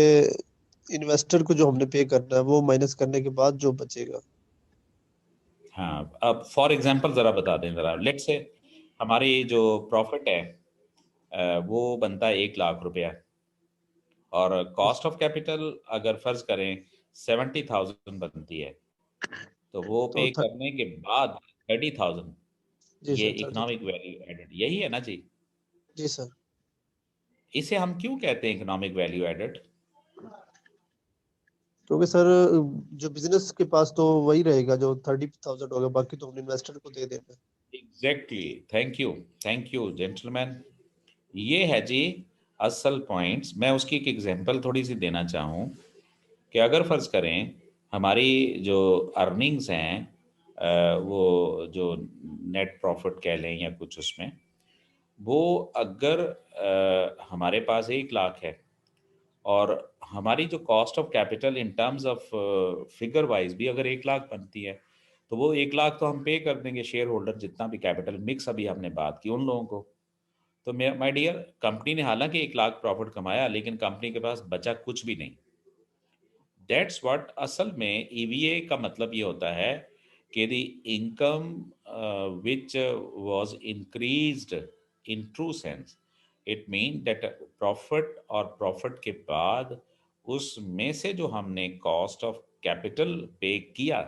इन्वेस्टर को जो हमने पे करना है वो माइनस करने के बाद जो बचेगा। हाँ, अब फॉर एग्जांपल जरा बता दें, जरा लेट्स से हमारी जो प्रॉफिट है वो बनता है 1 लाख रुपया, और जी कॉस्ट ऑफ कैपिटल अगर फर्ज करें 70,000 बनती है, तो वो तो पे करने के बाद 30,000, जी ये सर 30। इकोनॉमिक वैल्यू एडेड, यही है ना जी? जी सर। इसे हम क्यों कहते हैं इकोनॉमिक वैल्यू एडेड? क्योंकि सर जो बिजनेस के पास तो वही रहेगा जो 30,000 होगा, बाकी तो हमने इन्वेस्टर को दे देना है। Exactly, thank you gentleman. ये है जी असल पॉइंट्स। मैं उसकी एक एग्जांपल थोड़ी सी देना चाहूँ कि अगर फ़र्ज़ करें हमारी जो अर्निंग्स हैं, वो जो नेट प्रॉफिट कह लें या कुछ उसमें, वो अगर हमारे पास 1 लाख है, और हमारी जो cost of capital in terms of figure wise भी अगर 1 लाख बनती है, तो वो 1 लाख तो हम पे कर देंगे शेयर होल्डर, जितना भी कैपिटल मिक्स अभी हमने बात की उन लोगों को। तो माय डियर, कंपनी ने हालांकि 1 लाख प्रॉफिट कमाया, लेकिन कंपनी के पास बचा कुछ भी नहीं। दैट्स व्हाट असल में ईवीए का मतलब ये होता है कि the income which was increased in true sense, it mean that profit, और प्रॉफिट के बाद उसमें से जो हमने कॉस्ट ऑफ कैपिटल पे किया,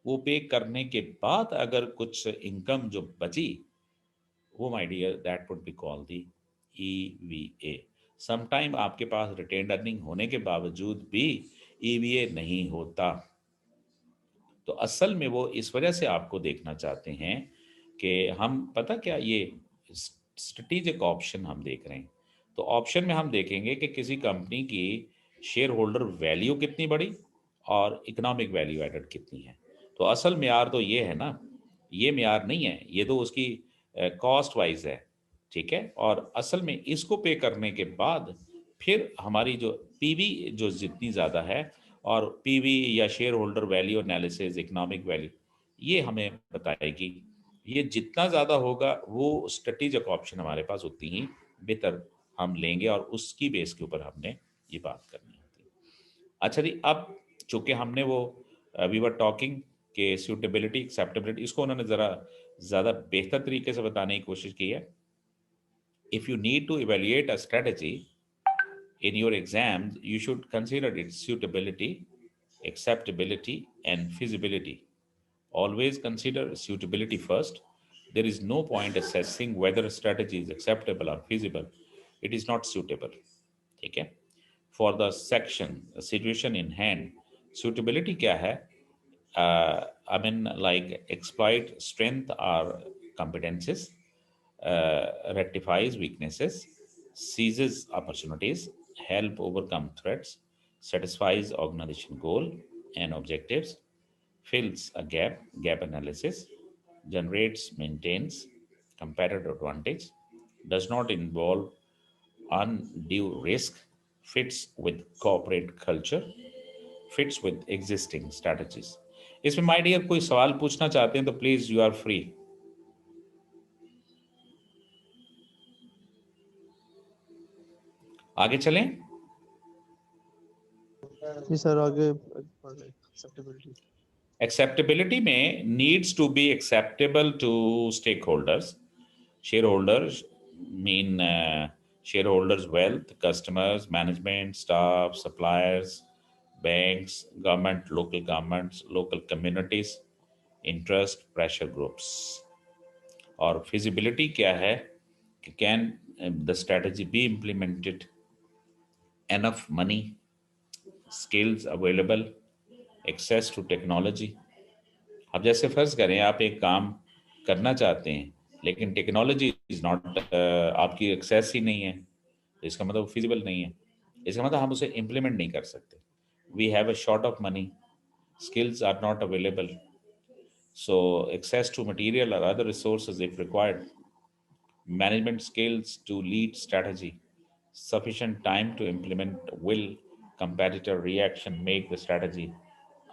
वो पे करने के बाद अगर कुछ इनकम जो बची, वो my dear that would be called the EVA. Sometime आपके पास रिटेन्ड अर्निंग होने के बावजूद भी ईवीए नहीं होता। तो असल में वो इस वजह से आपको देखना चाहते हैं कि हम, पता क्या, ये स्ट्रेटेजिक ऑप्शन हम देख रहे हैं। तो ऑप्शन में हम देखेंगे कि किसी कंपनी की शेयर होल्डर वैल्यू कितनी बड़ी और इकोनॉमिक वैल्यू एडेड कितनी है। तो असल म्यार तो ये है ना, ये म्यार नहीं है, ये तो उसकी कॉस्ट वाइज है, ठीक है। और असल में इसको पे करने के बाद फिर हमारी जो पीवी जो जितनी ज़्यादा है, और पीवी या share holder value analysis, economic value, ये हमें बताएगी। ये जितना ज़्यादा होगा वो स्ट्रेटेजिक ऑप्शन हमारे पास उतनी ही बेहतर हम लेंगे, और उसकी बेस के ऊपर हमने ये बात करनी होती है। अच्छा जी, अब चूंकि हमने वो वी वर टॉकिंग के सूटेबिलिटी एक्सेप्टेबिलिटी, इसको उन्होंने ज़रा ज़्यादा बेहतर तरीके से बताने की कोशिश की है। If you need to evaluate a strategy in your exams, you should consider its suitability, acceptability, and feasibility. Always consider suitability first. There is no point assessing whether a strategy is acceptable or feasible. It is not suitable. Okay? For the section, the situation in hand, suitability क्या है? I mean, like exploit strength or competences, rectifies weaknesses, seizes opportunities, help overcome threats, satisfies organization goal and objectives, fills a gap analysis, generates, maintains competitive advantage, does not involve undue risk, fits with corporate culture, fits with existing strategies. इसमें my dear कोई सवाल पूछना चाहते हैं तो please you are free. आगे चलें। जी sir आगे पढ़ लें एक्सेप्टेबिलिटी। एक्सेप्टेबिलिटी में needs to be acceptable to stakeholders. Shareholders mean shareholders wealth, customers, management, staff, suppliers, banks, government, local governments, local communities, interest, pressure groups। और feasibility क्या है कि can the strategy be implemented, enough money, skills available, access to technology। अब जैसे फर्ज करें आप एक काम करना चाहते हैं, लेकिन टेक्नोलॉजी इज नॉट, आपकी एक्सेस ही नहीं है, तो इसका मतलब फिजिबल नहीं है। इसका मतलब हम उसे इम्प्लीमेंट नहीं कर सकते। We have a short of money, skills are not available, so access to material or other resources if required, management skills to lead strategy, sufficient time to implement will, competitor reaction make the strategy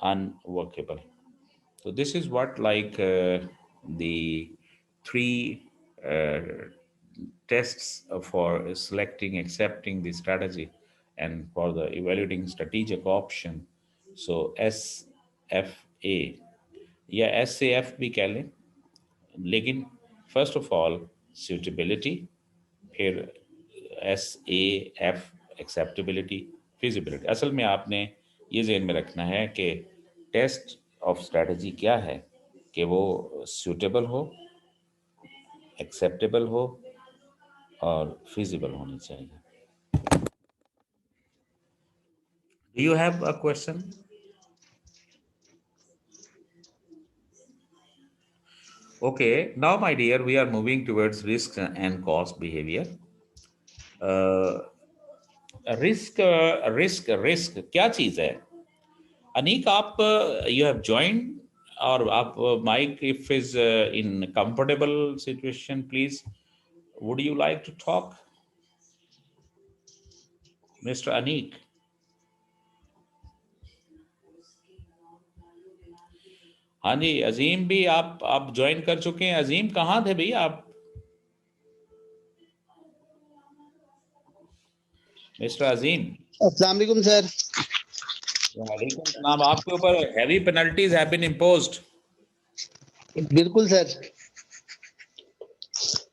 unworkable. So this is what, like, the three uh, tests for selecting, accepting the strategy, and for the evaluating strategic option. So SFA या SAF भी कह लें, लेकिन first of all suitability, फिर SAF acceptability, feasibility. असल में आपने ये ज़हन में रखना है कि टेस्ट ऑफ स्ट्रेटजी क्या है, कि वो suitable हो, acceptable हो और feasible होनी चाहिए. Do you have a question? Okay, now my dear, we are moving towards risk and cost behavior. Risk क्या चीज है? अनीक, आप यू हैव ज्वाइंड, और आप mike if is in comfortable situation please, would you like to talk mister Aneek? हाँ जी, अजीम भी आप ज्वाइन कर चुके हैं. अजीम कहाँ थे भैया आप? मिस्टर अजीम. अस्सलाम वालेकुम सर. वालेकुम सलाम. आपके ऊपर heavy penalties have been imposed. बिल्कुल सर.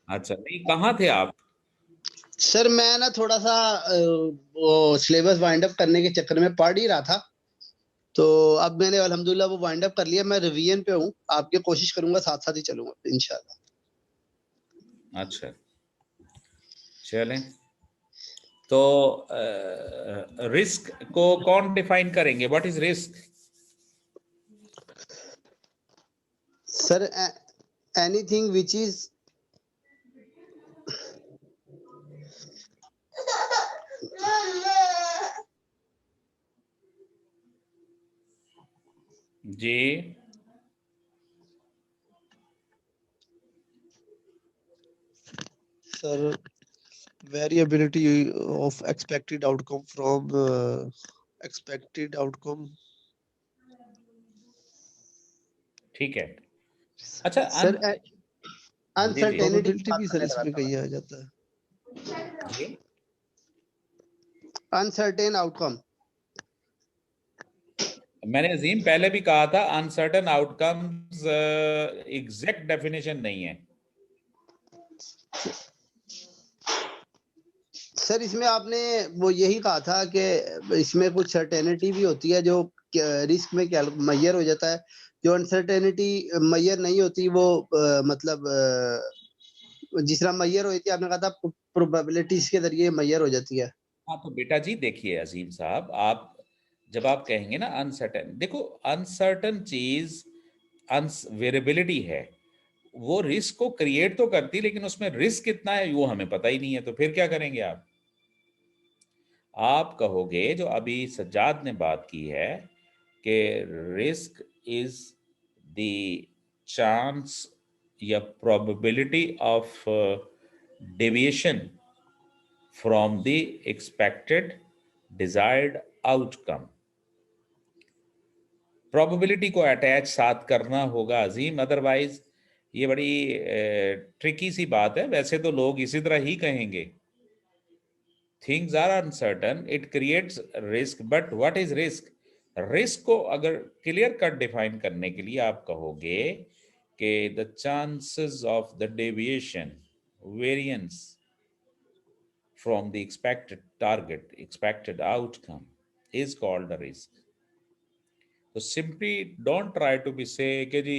अच्छा, नहीं कहाँ थे आप? सर मैं ना थोड़ा सा वो सिलेबस वाइंड अप करने के चक्कर में पढ़ ही रहा था, तो अब मैंने अल्हम्दुलिल्लाह वो वाइंड अप कर लिया. मैं रिवीजन पे हूँ, आपकी कोशिश करूंगा, साथ साथ ही चलूंगा इंशाल्लाह. अच्छा, चलें. तो रिस्क को कौन डिफाइन करेंगे? What is risk? Sir anything which is जी. Sir variability of expected outcome from expected outcome. ठीक है. अच्छा, सर अनसर्टेनिटी probability भी सर इसमें कहीं आ जाता है. जी, अनसर्टेन आउटकम. मैंने अजीम पहले भी कहा था अनसर्टन आउटकम्स एग्जैक्ट डेफिनेशन नहीं है. सर इसमें आपने वो यही कहा था कि इसमें कुछ सर्टेनिटी भी होती है जो रिस्क में मैयर हो जाता है, जो अनसर्टेनिटी मैयर नहीं होती वो मतलब जिस तरह मैयर होती है, आपने कहा था प्रोबेबिलिटीज के जरिए मैयर हो जाती है. हाँ, तो बेटा जी देखिए अजीम साहब, आप जब आप कहेंगे ना अनसर्टन, देखो अनसर्टन चीज वेरिएबिलिटी है, वो रिस्क को क्रिएट तो करती, लेकिन उसमें रिस्क कितना है वो हमें पता ही नहीं है. तो फिर क्या करेंगे आप कहोगे जो अभी सज्जाद ने बात की है कि रिस्क इज द चांस या probability of deviation from the expected desired outcome. Probability को अटैच साथ करना होगा अजीम, अदरवाइज ये बड़ी ट्रिकी सी बात है. वैसे तो लोग इसी तरह ही कहेंगे, things are uncertain, it creates risk, but what is risk? Risk को अगर क्लियर कट डिफाइन करने के लिए आप कहोगे कि the chances of the deviation, variance from the expected target, expected outcome is called the risk. So simply don't try to be say कि जी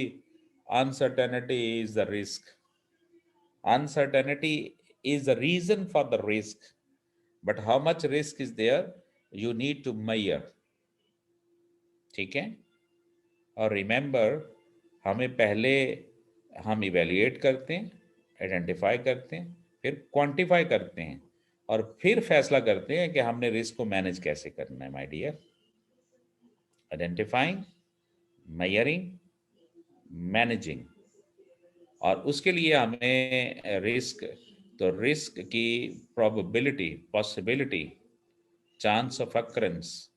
uncertainty is the risk. Uncertainty is the reason for the risk, but how much risk is there you need to measure. ठीक है? और remember, हमें पहले हम evaluate करते हैं, identify करते हैं, फिर क्वांटिफाई करते हैं, और फिर फैसला करते हैं कि हमने रिस्क को मैनेज कैसे करना है. My dear, identifying, measuring, managing, और उसके लिए हमें रिस्क, तो रिस्क की probability, possibility, chance of occurrence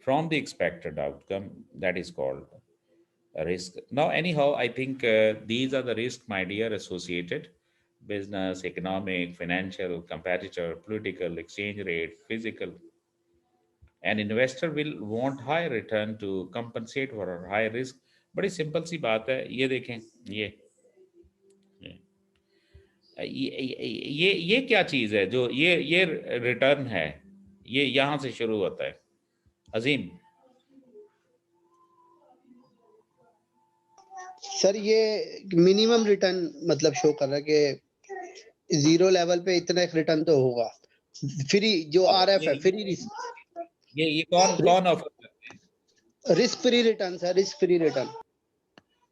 from the expected outcome, that is called a risk. Now anyhow, I think these are the risks, my dear, associated. business, economic, financial, competitor, political, exchange rate, physical. An investor will want high return to compensate for a high risk. बड़ी simple सी बात है, ये देखें, ये ये क्या चीज़ है जो ये रिटर्न है, ये यहाँ से शुरू होता है। अजीम, सर ये मिनिमम रिटर्न मतलब शो कर रहा है कि जीरो लेवल पे इतना एक रिटर्न तो होगा। फ्री जो आरएफ है, फ्री रिस्क, ये कौन ऑफर करते हैं? Risk free return sir, risk free return.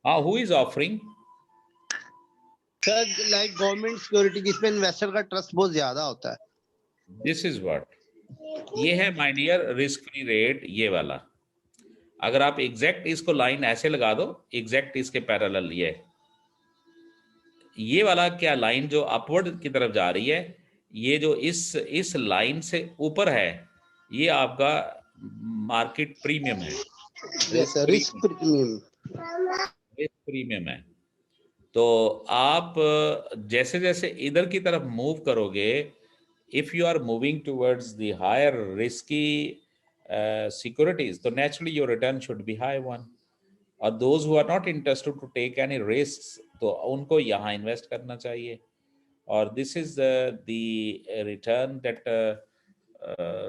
हाँ, who is offering? Sir like government security जिसमें इन्वेस्टर का ट्रस्ट बहुत ज्यादा होता है। दिस इज व्हाट, ये है my dear risk free rate, ये वाला। अगर आप एग्जैक्ट इसको लाइन ऐसे लगा दो, एग्जैक्ट इसके पैरेलल, ये वाला क्या लाइन जो अपवर्ड की तरफ जा रही है, ये जो इस लाइन से ऊपर है, ये आपका मार्केट प्रीमियम है। Yes sir, risk premium, risk premium है। तो आप जैसे जैसे इधर की तरफ मूव करोगे, if you are moving towards the higher risky securities, तो naturally your return should be high one. और those who are not interested to take any risk, तो उनको यहाँ इन्वेस्ट करना चाहिए। और this is the return that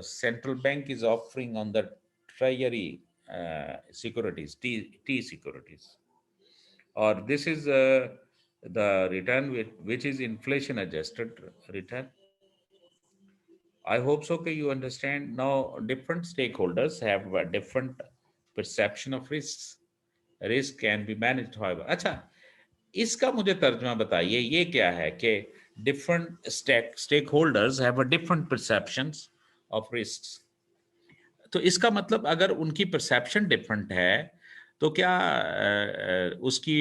central bank is offering on the treasury securities, T securities. Or this is the return which is inflation adjusted return. I hope so that you understand. Now different stakeholders have a different perception of risks. Risk can be managed however. अच्छा, इसका मुझे तर्जुमा बताइए, ये क्या है कि different stakeholders have a different perceptions of risks. तो इसका मतलब अगर उनकी perception different है, तो क्या उसकी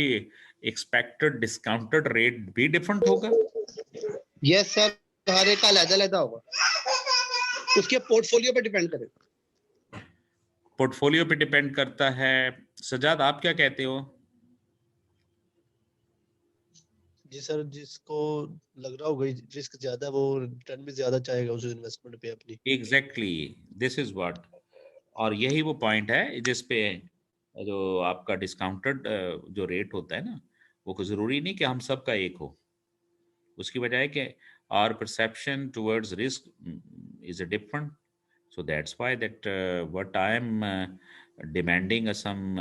एक्सपेक्टेड डिस्काउंटेड रेट भी डिफरेंट होगा? यस सर, हर एक का अलग-अलग होगा, उसके पोर्टफोलियो पे डिपेंड करेगा। पोर्टफोलियो पे डिपेंड करता है। सजाद, आप क्या कहते हो? जी सर, जिसको लग रहा होगा रिस्क ज्यादा, वो रिटर्न भी ज्यादा चाहेगा उस इन्वेस्टमेंट पे अपनी। Exactly, this is what. और यही वो पॉइंट है जिस पे जो आपका डिस्काउंटेड जो रेट होता है ना, वो जरूरी नहीं कि हम सब का एक हो। उसकी वजह है कि our perception towards risk is a different, so that's why that what I am demanding some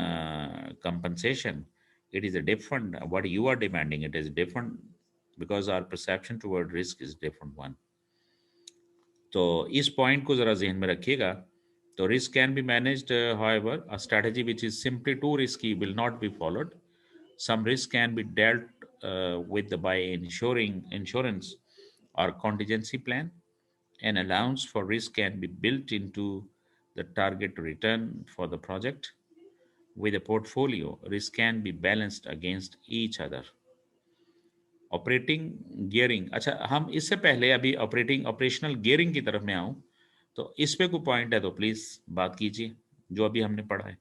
compensation, it is a different, what you are demanding, it is different, because our perception toward risk is different one. तो इस point को जरा जहन में रखिएगा। तो risk can be managed, however, a strategy which is simply too risky will not be followed. Some risk can be dealt with by insurance or contingency plan. An allowance for risk can be built into the target return for the project. With a portfolio, risk can be balanced against each other. Operating gearing, अच्छा हम इससे पहले अभी operational gearing की तरफ में आऊं, तो इस पे कोई पॉइंट है तो प्लीज बात कीजिए, जो अभी हमने पढ़ा है।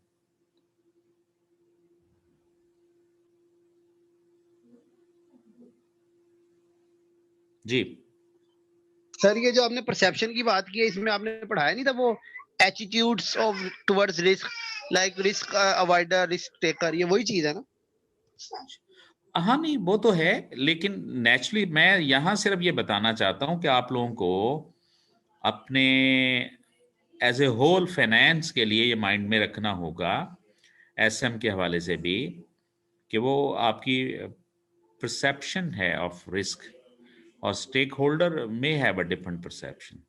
जी सर, ये जो आपने परसेप्शन की बात की है, इसमें आपने पढ़ाया नहीं था वो attitudes of towards risk, like risk avoider, risk taker, ये वही चीज है ना? हाँ, नहीं वो तो है, लेकिन नेचुरली मैं यहाँ सिर्फ ये बताना चाहता हूँ कि आप लोगों को अपने एज ए होल फाइनेंस के लिए ये माइंड में रखना होगा, एसएम के हवाले से भी, कि वो आपकी परसेप्शन है ऑफ रिस्क, और स्टेक होल्डर में हैव अ डिफरेंट परसेप्शन।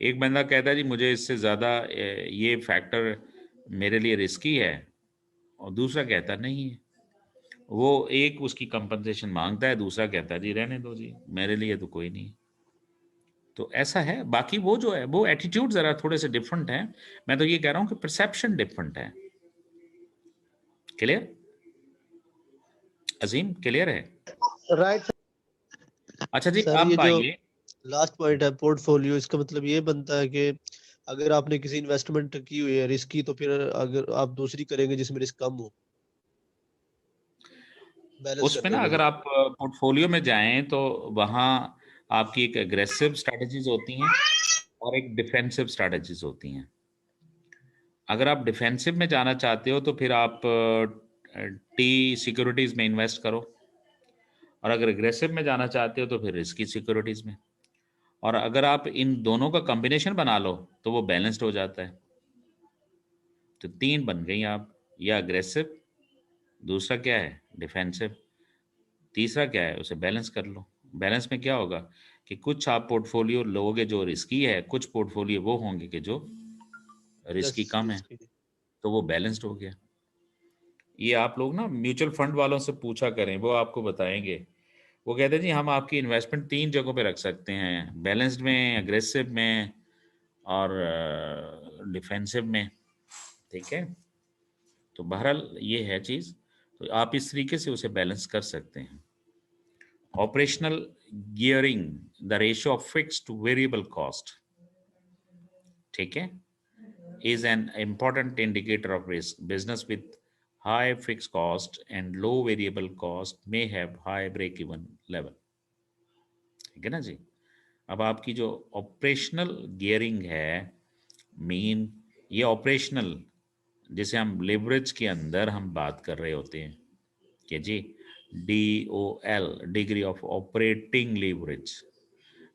एक बंदा कहता है जी मुझे इससे ज़्यादा ये फैक्टर मेरे लिए रिस्की है, और दूसरा कहता नहीं है। वो एक उसकी कंपनसेशन मांगता है, दूसरा कहता है जी रहने दो जी, मेरे लिए तो कोई नहीं। तो ऐसा है। बाकी वो जो है वो एटीट्यूड ज़रा थोड़े से डिफरेंट हैं। मैं तो ये कह रहा हूँ कि परसेप्शन डिफरेंट है। क्लियर अजीम, क्लियर है? राइट। अच्छा जी, सर, अब ये जो आइए, लास्ट पॉइंट है पोर्टफोलियो, इसका मतलब ये बनता है कि अगर आपने किसी इन्वेस्टमेंट की हुई है रिस्की, तो फिर अगर आप दूसरी करेंगे जिसमें रिस्क कम हो। बैलेंस उसमें ना करने के अगर लिए। आप पोर्टफोलियो में जाएं तो वहाँ आपकी एक एग्रेसिव स्ट्रेटजीज होती हैं और एक डिफेंसिव स्ट्रेटजीज होती हैं। अगर आप डिफेंसिव में जाना चाहते हो तो फिर आप टी सिक्योरिटीज में इन्वेस्ट करो, और अगर एग्रेसिव में जाना चाहते हो तो फिर रिस्की सिक्योरिटीज में। और अगर आप इन दोनों का कॉम्बिनेशन बना लो तो वो बैलेंस्ड हो जाता है। तो 3 बन गई आप, या अग्रेसिव, दूसरा क्या है डिफेंसिव, तीसरा क्या है उसे बैलेंस कर लो। बैलेंस में क्या होगा कि कुछ आप पोर्टफोलियो लोगे जो रिस्की है, कुछ पोर्टफोलियो वो होंगे कि जो रिस्की Less कम है, risky। तो वो बैलेंस्ड हो गया। ये आप लोग ना म्यूचुअल फंड वालों से पूछा करें, वो आपको बताएंगे। वो कहते हैं जी हम आपकी इन्वेस्टमेंट 3 जगहों पे रख सकते हैं, बैलेंस्ड में, अग्रेसिव में और डिफेंसिव में। ठीक है, तो बहरहाल ये है चीज़। तो आप इस तरीके से उसे बैलेंस कर सकते हैं। Operational gearing, the ratio of fixed two variable cost, ठीक है, is an important indicator of risk. Business with high fixed cost and low variable cost may have high break even level. ठीक है ना जी। अब आपकी जो ऑपरेशनल गियरिंग है, mean ये ऑपरेशनल, जिसे हम लेवरेज के अंदर हम बात कर रहे होते हैं कि जी DOL, degree of operating leverage.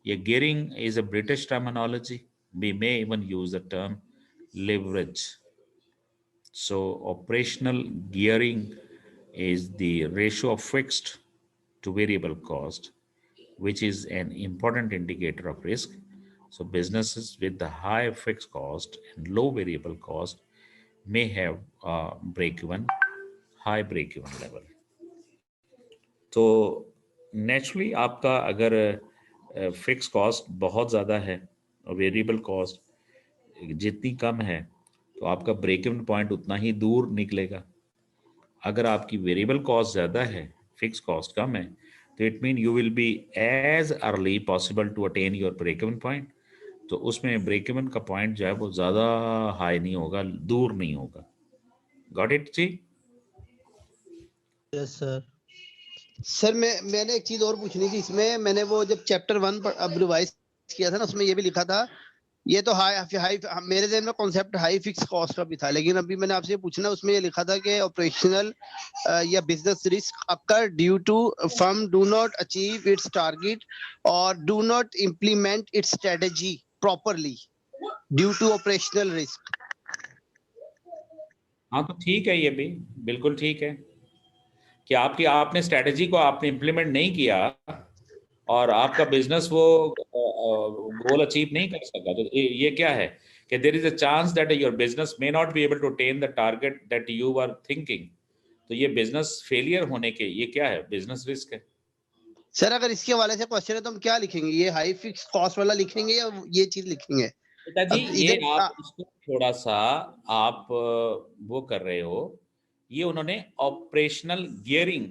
ये gearing is a British terminology, we may even use the term leverage. So operational gearing is the ratio of fixed to variable cost, which is an important indicator of risk. So businesses with the high fixed cost and low variable cost may have break-even, high break-even level. तो naturally आपका अगर fix cost बहुत ज़्यादा है और variable cost जितनी कम है, तो आपका ब्रेक इवन पॉइंट उतना ही दूर निकलेगा। अगर आपकी वेरिएबल कॉस्ट ज़्यादा है, फिक्स कॉस्ट कम है, तो it mean you will be as early possible to attain your break even point. तो उसमें ब्रेक इवन का पॉइंट जो है वो ज़्यादा हाई नहीं होगा, दूर नहीं होगा। गॉट इट जी? Yes sir. सर मैंने एक चीज और पूछनी थी इसमें। मैंने वो जब चैप्टर 1 पर अब रिवाइज किया था ना, उसमें ये भी लिखा था, ये तो हाई मेरे ज़हन में कॉन्सेप्ट हाई फिक्स कॉस्ट का भी था, लेकिन अभी मैंने आपसे पूछना, उसमें ये लिखा था कि ऑपरेशनल या business risk occur due to firm do not achieve its target और do not implement its strategy properly due to operational risk. हाँ तो ठीक है, ये भी बिल्कुल ठीक है कि आपने स्ट्रेटजी को आपने इम्प्लीमेंट नहीं किया और आपका बिजनेस वो गोल अचीव नहीं कर सका, तो ये क्या है कि there is a chance that your business may not be able to attain the target that you are thinking. तो ये बिजनेस फेलियर होने के, ये क्या है, बिजनेस रिस्क है। सर अगर इसके हवाले से क्वेश्चन है तो हम क्या लिखेंगे, ये हाई फिक्स कॉस्ट वाला लिखेंगे या ये चीज लिखेंगे? पिताजी अब ये इधर आप इसको थोड़ा सा आप वो कर रहे हो, ये उन्होंने ऑपरेशनल गियरिंग,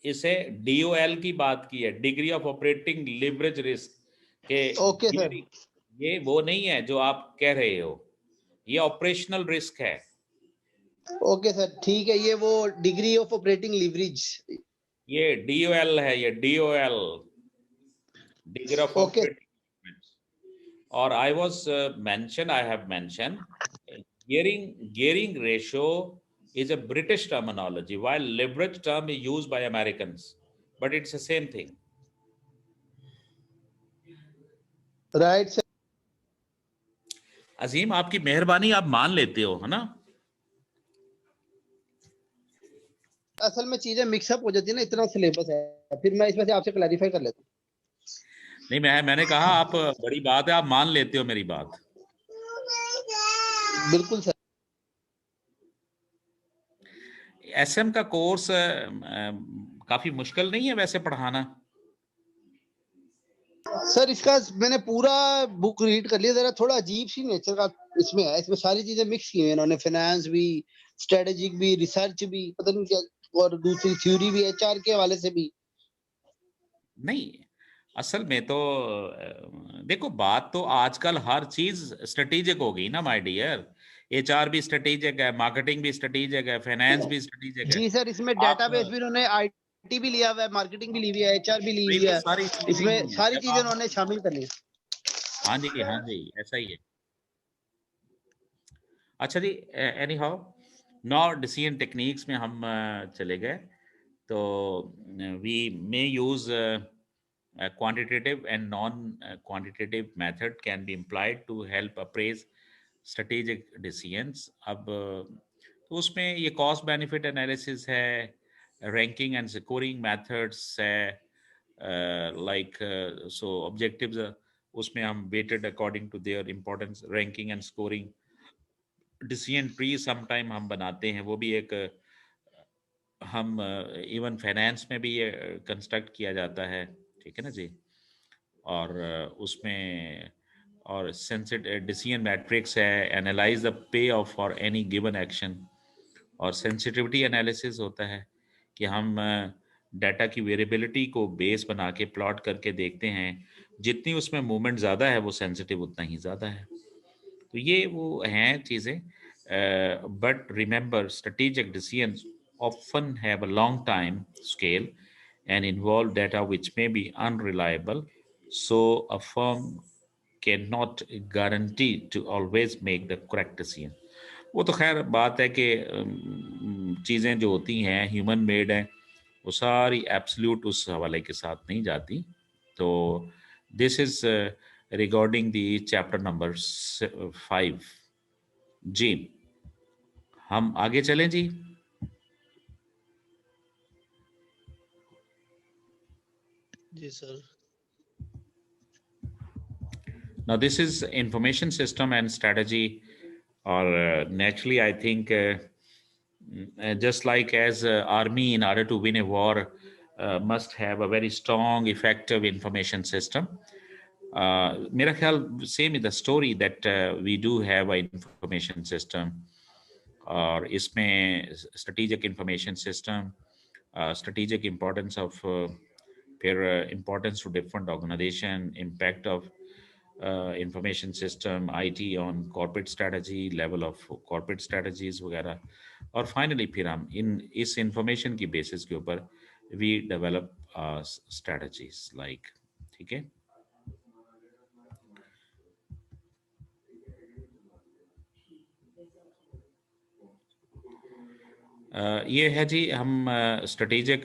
इसे DOL की बात की है, degree of operating leverage risk के ओके सर, गियरिंग। ये वो नहीं है जो आप कह रहे हो, ये ऑपरेशनल रिस्क है। ओके सर ठीक है, ये वो डिग्री ऑफ ऑपरेटिंग लीवरेज, ये DOL है, ये DOL, degree of okay operating. और I have mentioned gearing ratio is a British terminology, while leverage term is used by Americans, but it's the same thing. Right sir. Azeem आपकी मेहरबानी, आप मान लेते हो है ना। असल में चीजें मिक्सअप हो जाती है ना, इतना सिलेबस है, फिर मैं इसमें से आपसे क्लैरिफाई कर लेता हूँ। नहीं, मैंने कहा आप, बड़ी बात है, आप मान लेते हो मेरी बात। बिल्कुल सर। SM का कोर्स काफी मुश्किल नहीं है वैसे पढ़ाना? सर इसका मैंने पूरा बुक रीड कर लिया, जरा थोड़ा अजीब सी नेचर का इसमें है, इसमें सारी चीजें मिक्स की हुई हैं इन्होंने, फाइनेंस भी, स्ट्रेटेजिक भी, रिसर्च भी, पता नहीं क्या, और दूसरी थ्योरी भी, HR के हवाले से भी। नहीं, असल में तो देखो, बात तो आजकल हर चीज स्ट्रेटेजिक हो गई ना माय डियर। HR भी स्ट्रेटेजिक है, मार्केटिंग भी स्ट्रेटेजिक है, फाइनेंस भी स्ट्रेटेजिक है। जी सर, इसमें आप डेटाबेस भी उन्होंने IT भी लिया हुआ है, मार्केटिंग भी ली हुई है, HR भी ली हुई है, सारी चीजें ही इसमें हैं। सारी जब चीजें आप उन्होंने शामिल कर ली। हाँ जी ऐसा ही है। अच्छा जी, anyhow now decision techniques में हम चले गए। तो we may use quantitative and non-quantitative method can be employed to help appraise strategic decisions. अब तो उसमें ये कॉस्ट बेनिफिट एनालिसिस है, रैंकिंग एंड स्कोरिंग मेथड्स है, लाइक सो ऑब्जेक्टिव्स उसमें हम weighted according to their importance, ranking and scoring, decision tree sometime हम बनाते हैं, वो भी एक हम इवन फाइनेंस में भी ये कंस्ट्रक्ट किया जाता है, ठीक है ना जी। और उसमें और सेंसिटिव डिसीजन मैट्रिक्स है, analyse the pay of for any given action, और सेंसिटिविटी एनालिसिस होता है कि हम डाटा की वेरिएबिलिटी को बेस बना के प्लॉट करके देखते हैं, जितनी उसमें मूवमेंट ज़्यादा है वो सेंसिटिव उतना ही ज़्यादा है। तो ये वो हैं चीज़ें, but remember strategic decisions often have a long time scale and involve data which may be unreliable, so a firm cannot guarantee to always make the correct decision. वो तो खैर बात है कि चीज़ें जो होती हैं ह्यूमन मेड हैं, वो सारी एब्सोल्यूट उस हवाले के साथ नहीं जाती। तो this is regarding the chapter number 5। जी हम आगे चलें जी। जी sir. Now this is information system and strategy, or naturally I think just like as army in order to win a war must have a very strong effective information system. मेरा ख्याल same is the story that we do have an information system, और इसमें strategic information system, strategic importance of फिर importance to different organization, impact of information system, IT on corporate strategy, level of corporate strategies वगैरह, और finally फिर हम इस information की basis के ऊपर we develop strategies like, ठीक है। ये है जी, हम स्ट्रेटेजिक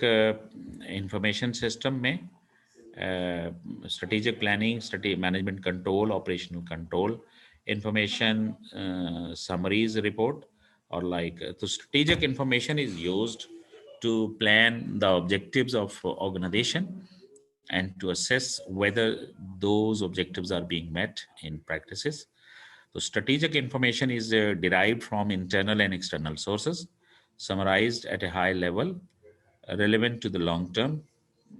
इंफॉर्मेशन सिस्टम में strategic planning, management control, operational control, information summaries report, और लाइक तो strategic information is used to plan the objectives of organization and to assess whether those objectives are being met in practices. So strategic information is derived from internal and external sources, summarized at a high level, relevant to the long term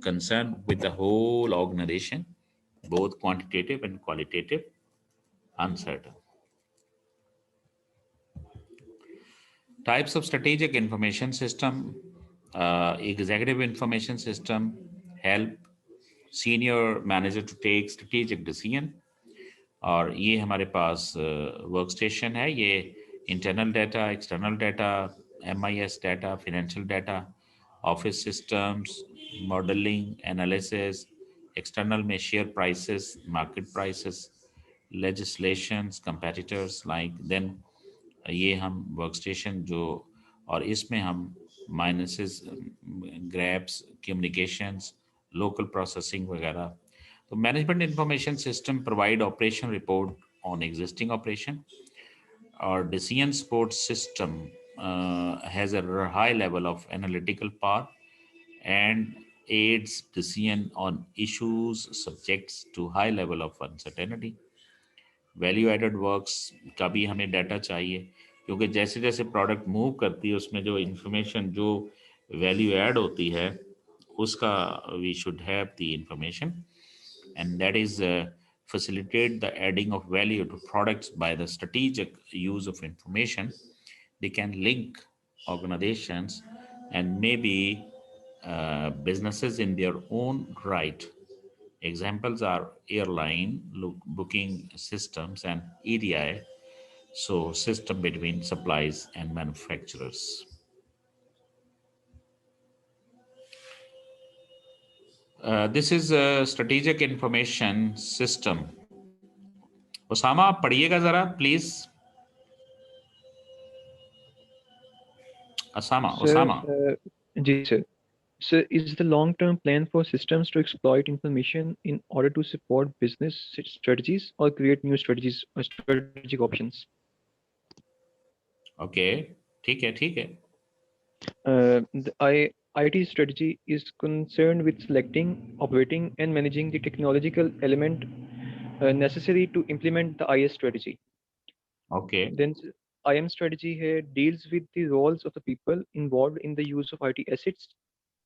concern with the whole organization, both quantitative and qualitative, uncertain. Types of strategic information system. Executive information system help senior manager to take strategic decision, और ये हमारे पास work station है, ये internal data, external data, MIS data, financial data, office systems, modelling, analysis, external में share prices, market prices, legislations, competitors like, then ये हम work station जो, और इसमें हम minuses, graphs, communications, local processing वगैरह। तो management information system provide operation report on existing operation, और decision support system has a high level of analytical power and aids decision on issues subjects to high level of uncertainty. Value added works का भी हमें data चाहिए, क्योंकि जैसे जैसे product move करती है उसमें जो इंफॉर्मेशन, जो वैल्यू ऐड होती है उसका we should have the information, and that is facilitate the adding of value to products by the strategic use of information. They can link organizations and maybe businesses in their own right. Examples are airline booking systems and EDI, so system between suppliers and manufacturers. This is strategic information system. Usama आप पढ़िएगा जरा please. Osama. जी sir. So is the long-term plan for systems to exploit information in order to support business strategies or create new strategies or strategic options? Okay, ठीक है। The IT strategy is concerned with selecting, operating, and managing the technological element necessary to implement the IS strategy. Okay. Then IM strategy here deals with the roles of the people involved in the use of IT assets,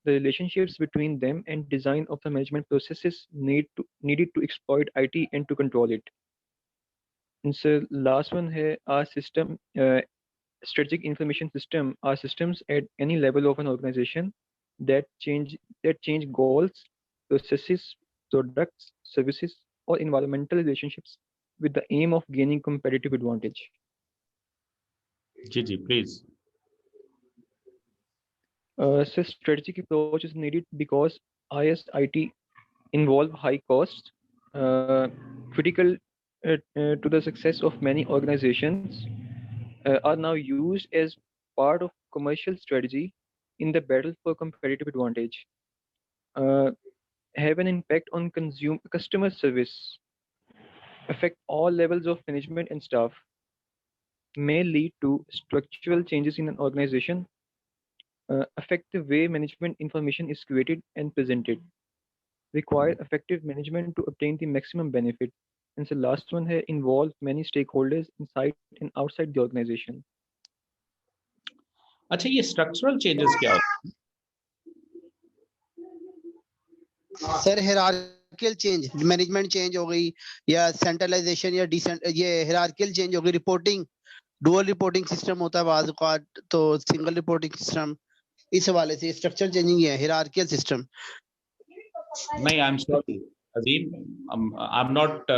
the relationships between them, and design of the management processes needed to exploit IT and to control it. And so last one here, our system, strategic information system, are systems at any level of an organization that change goals, processes, products, services, or environmental relationships with the aim of gaining competitive advantage. Ji please. So strategic approach is needed because ISIT involve high costs, critical to the success of many organizations, are now used as part of commercial strategy in the battle for competitive advantage, uh, have an impact on customer service, affect all levels of management and staff, may lead to structural changes in an organization, affect the way management information is created and presented, require effective management to obtain the maximum benefit. And the last one here involves many stakeholders inside and outside the organization. अच्छा, ये structural changes क्या होते हैं? Sir hierarchical change, management change हो गई, या centralisation या ये हायरार्कियल चेंज हो गई, रिपोर्टिंग, डुअल रिपोर्टिंग सिस्टम होता है बाज़ औक़ात, तो सिंगल रिपोर्टिंग सिस्टम, इस हवाले से स्ट्रक्चर चेंजिंग है हायरार्कियल सिस्टम। नहीं, I am sorry Azeem, I am not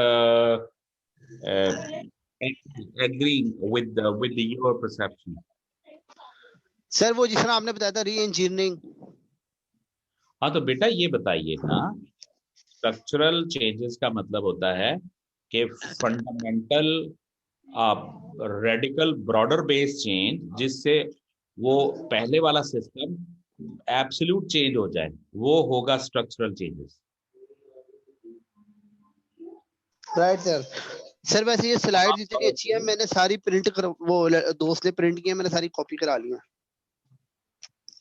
agreeing with your perception. Sir वो जिस तरह आपने बताया था री इंजीनियरिंग। हाँ तो बेटा ये बताइए ना, स्ट्रक्चरल चेंजेस का मतलब होता है कि fundamental radical broader base change, जिससे वो पहले वाला सिस्टम एब्सोल्यूट चेंज हो जाए, वो होगा structural changes. Right sir. Sir वैसे ये स्लाइड जितनी अच्छी है, मैंने सारी प्रिंट कर, वो दोस्त ने प्रिंट किया, मैंने सारी कॉपी करा ली है।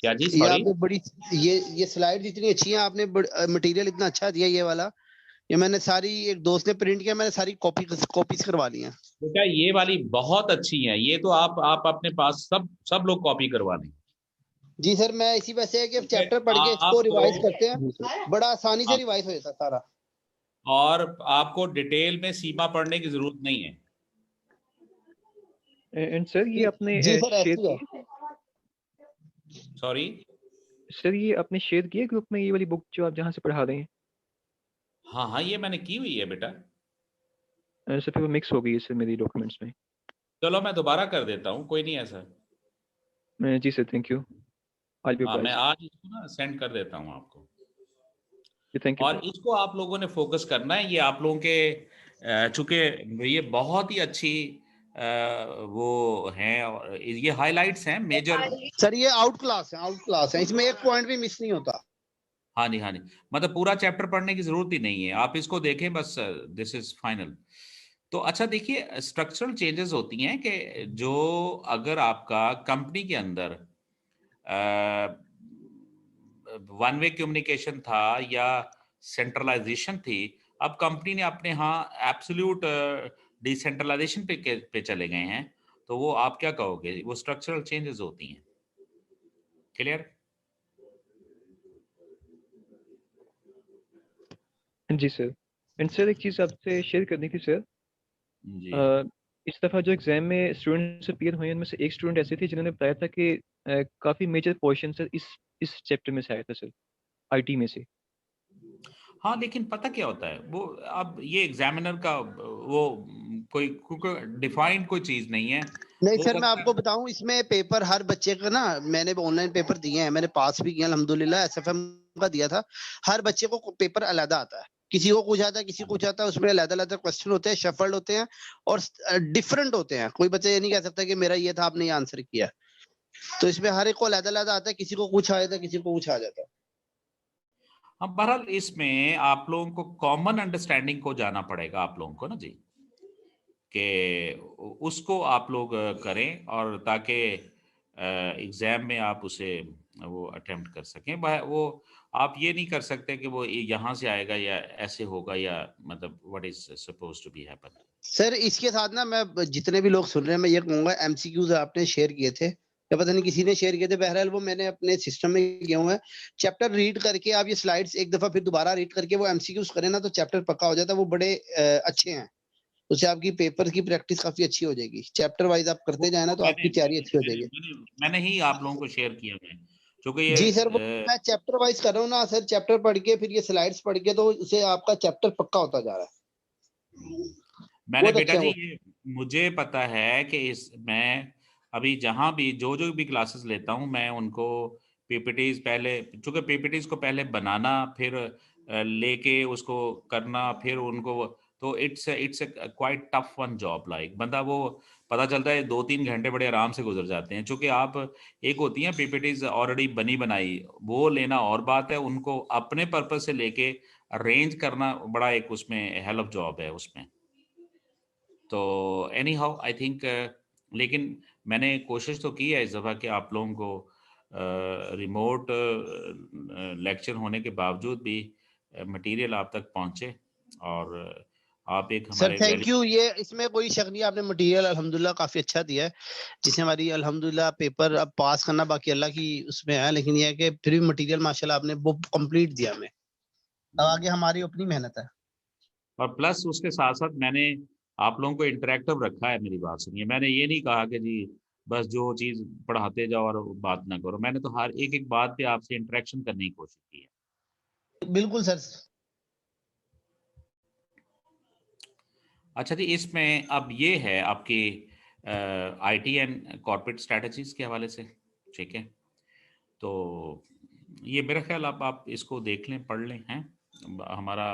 क्या जी? ये आपने बड़ी ये स्लाइड जितनी अच्छी है, आपने मटेरियल इतना अच्छा दिया ये वाला, ये मैंने सारी, एक दोस्त ने प्रिंट किया, मैंने सारी कॉपीज करवा ली हैं। बेटा ये वाली बहुत अच्छी है, ये तो आप अपने पास सब लोग कॉपी करवा लें। जी सर, मैं इसी वजह है कि चैप्टर पढ़ के इसको रिवाइज करते हैं, बड़ा आसानी से रिवाइज हो जाता सारा, और आपको डिटेल में सीमा पढ़ने की जरूरत नहीं है। एंड सर ये अपने सॉरी सर, ये आपने शेयर किया ग्रुप में ये वाली बुक जो आप जहाँ से पढ़ा रहे हैं? हाँ, ये मैंने की हुई है बेटा। सर फिर वो मिक्स हो गई है सर मेरी डॉक्यूमेंट्स में। चलो मैं दोबारा कर देता हूँ, कोई नहीं ऐसा। जी सर, थैंक यू। मैं आज इसको ना सेंड कर देता हूँ आपको। Thank you. और इसको आप लोगों ने फोकस करना है, ये आप लोगों के चूंकि ये बहुत ही अच्छी वो हैं, और ये हाइलाइट्स हैं मेजर। सर ये आउट क्लास है, इसमें एक पॉइंट भी मिस नहीं होता। हाँ जी, मतलब पूरा चैप्टर पढ़ने की जरूरत ही नहीं है, आप इसको देखें बस, दिस इज फाइनल। तो अच्छा देखिए, स्ट्रक्चरल चेंजेस होती हैं कि जो अगर आपका कंपनी के अंदर वन वे कम्युनिकेशन था या सेंट्रलाइजेशन थी, अब कंपनी ने अपने यहाँ एब्सोल्यूट डिसेंट्रलाइजेशन पे चले गए हैं, तो वो आप क्या कहोगे, वो स्ट्रक्चरल चेंजेस होती हैं। क्लियर? जी सर। एंड सर एक चीज़ आपसे शेयर करनी थी सर। जी। इस दफ़ा जो एग्जाम में स्टूडेंट्स अपीयर हुए उनमें से एक स्टूडेंट ऐसे थे जिन्होंने बताया था कि काफ़ी मेजर पोर्शन सर इस चैप्टर में से आया था सर, आईटी में से। हाँ, लेकिन पता क्या होता है, वो अब ये एग्जामिनर का वो कोई डिफाइंड कोई चीज नहीं है। नहीं सर, मैं आपको बताऊं, इसमें पेपर हर बच्चे का ना, मैंने ऑनलाइन पेपर दिए हैं, मैंने पास भी किया अल्हम्दुलिल्लाह, एसएफएम का दिया था, हर बच्चे को पेपर अलग आता है, किसी को कुछ आता है, किसी को कुछ आता है, उसमें अलग अलग क्वेश्चन होते हैं, शफल्ड होते हैं और डिफरेंट होते हैं। कोई बच्चा ये नहीं कह सकता कि मेरा ये था आपने ये आंसर किया। तो इसमें हर एक को अलग अलग आता है, किसी को कुछ आ जाता है, किसी को कुछ आ जाता है। अब बहरहाल इसमें आप लोगों को कॉमन अंडरस्टैंडिंग को जाना पड़ेगा आप लोगों को ना जी, कि उसको आप लोग करें और ताकि एग्जाम में आप उसे वो अटेम्प्ट कर सकें। वो आप ये नहीं कर सकते कि वो यहाँ से आएगा या ऐसे होगा या मतलब what is suppose to be happen. Sir इसके साथ ना मैं जितने भी लोग सुन रहे हैं मैं ये कहूंगा, एमसीक्यूज आपने शेयर किए थे या पता नहीं किसी ने शेयर किए थे, बहरहाल वो मैंने अपने सिस्टम में किए हुए हैं। चैप्टर रीड करके आप ये स्लाइड्स एक दफा फिर दोबारा रीड करके वो एमसीक्यूज करें ना तो चैप्टर पक्का हो जाता है। वो बड़े अच्छे हैं, उससे आपकी पेपर की प्रैक्टिस काफी अच्छी हो जाएगी। चैप्टर वाइज आप करते जाए ना तो आपकी तैयारी अच्छी हो जाएगी। मैंने ही आप लोगों को शेयर किया है क्योंकि ये जी सर, वो मैं चैप्टर वाइज कर रहा हूँ ना सर, चैप्टर पढ़ के फिर ये स्लाइड्स पढ़ के तो उसे आपका चैप्टर पक्का होता जा रहा है। मैंने बेटा जी ये मुझे पता है कि इस मैं अभी जहां भी जो भी क्लासेस लेता हूं मैं उनको पीपीटीज पहले, चूंकि पीपीटीज को पहले बनाना फिर लेके उसको करना फिर उनको, तो it's quite tough one job. Like बंदा वो पता चलता है 2-3 घंटे बड़े आराम से गुजर जाते हैं, चूंकि आप एक होती हैं पीपीटीज ऑलरेडी बनी बनाई, वो लेना और बात है, उनको अपने पर्पज से लेके अरेंज करना बड़ा एक उसमें हेल ऑफ जॉब है उसमें। तो एनी हाउ आई थिंक लेकिन मैंने कोशिश तो की है इस दफ़ा कि आप लोगों को रिमोट लेक्चर होने के बावजूद भी मटेरियल आप तक पहुंचे और आप एक सर हमारे थैंक यू। ये इसमें कोई शक नहीं, आपने मटेरियल अल्हम्दुलिल्लाह काफी अच्छा दिया है, जिससे हमारी अल्हम्दुलिल्लाह पेपर अब पास करना बाकी अल्लाह की उसमें है, लेकिन ये है कि फिर भी मटेरियल माशाल्लाह आपने वो कंप्लीट दिया हमें। अब आगे हमारी अपनी मेहनत है। और प्लस उसके साथ साथ मैंने आप लोगों को इंटरेक्टिव रखा है। मेरी बात सुनिए, मैंने ये नहीं कहा कि जी बस जो चीज़ पढ़ाते जाओ और बात ना करो, मैंने तो हर एक एक बात पे आपसे इंटरेक्शन करने की कोशिश की है। बिल्कुल सर। अच्छा जी, इसमें अब ये है आपकी आईटी एंड कॉर्पोरेट स्ट्रेटजीज के हवाले से, ठीक है। तो ये मेरा ख्याल आप इसको देख लें, पढ़ लें, हैं हमारा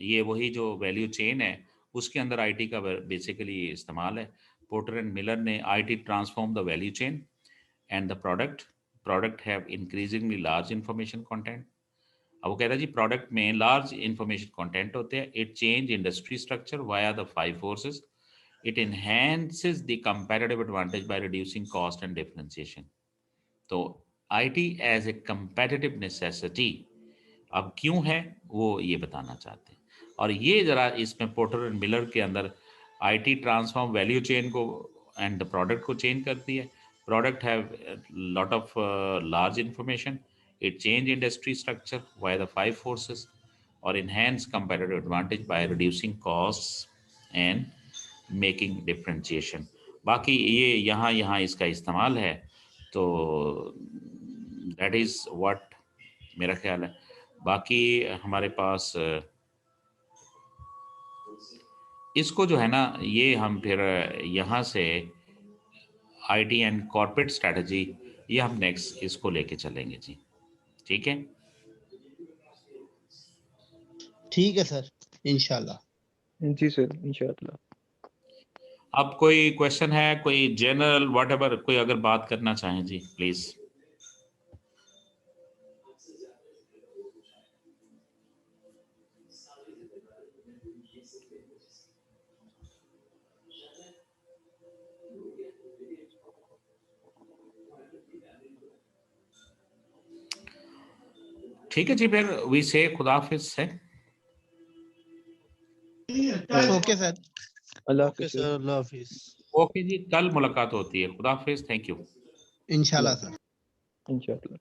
ये वही जो वैल्यू चेन है उसके अंदर आईटी का बेसिकली इस्तेमाल है। पोर्टर एंड मिलर ने IT transform the value chain and the product have increasingly large information content. अब वो कहता है जी प्रोडक्ट में लार्ज इंफॉर्मेशन कंटेंट होते हैं। It change industry structure via the 5 forces. It enhances the comparative advantage by reducing cost and differentiation. तो IT as a comparative necessity अब क्यों है वो ये बताना चाहते हैं। और ये जरा इसमें पोर्टर एंड मिलर के अंदर आईटी ट्रांसफॉर्म वैल्यू चेन को एंड द प्रोडक्ट को चेंज करती है। Product have lot of large information. It change industry structure via the 5 forces or enhance competitive advantage by reducing costs and making differentiation. बाकी ये यहाँ इसका इस्तेमाल है, तो that is what मेरा ख्याल है। बाकी हमारे पास इसको जो है ना ये हम फिर यहाँ से आईटी एंड कॉर्पोरेट स्ट्रेटजी ये हम नेक्स्ट इसको लेके चलेंगे जी, ठीक है। ठीक है सर, इंशाल्लाह। जी सर, इंशाल्लाह। अब कोई क्वेश्चन है, कोई जनरल व्हाटएवर, कोई अगर बात करना चाहें जी प्लीज। ठीक है जी, फिर वी से खुदा हाफिज है। ओके सर, अल्लाह ओके हाफिज सर, अल्लाह हाफिज। ओके जी, कल मुलाकात होती है। खुदा हाफिज, थैंक यू। इंशाल्लाह सर। इंशाल्लाह।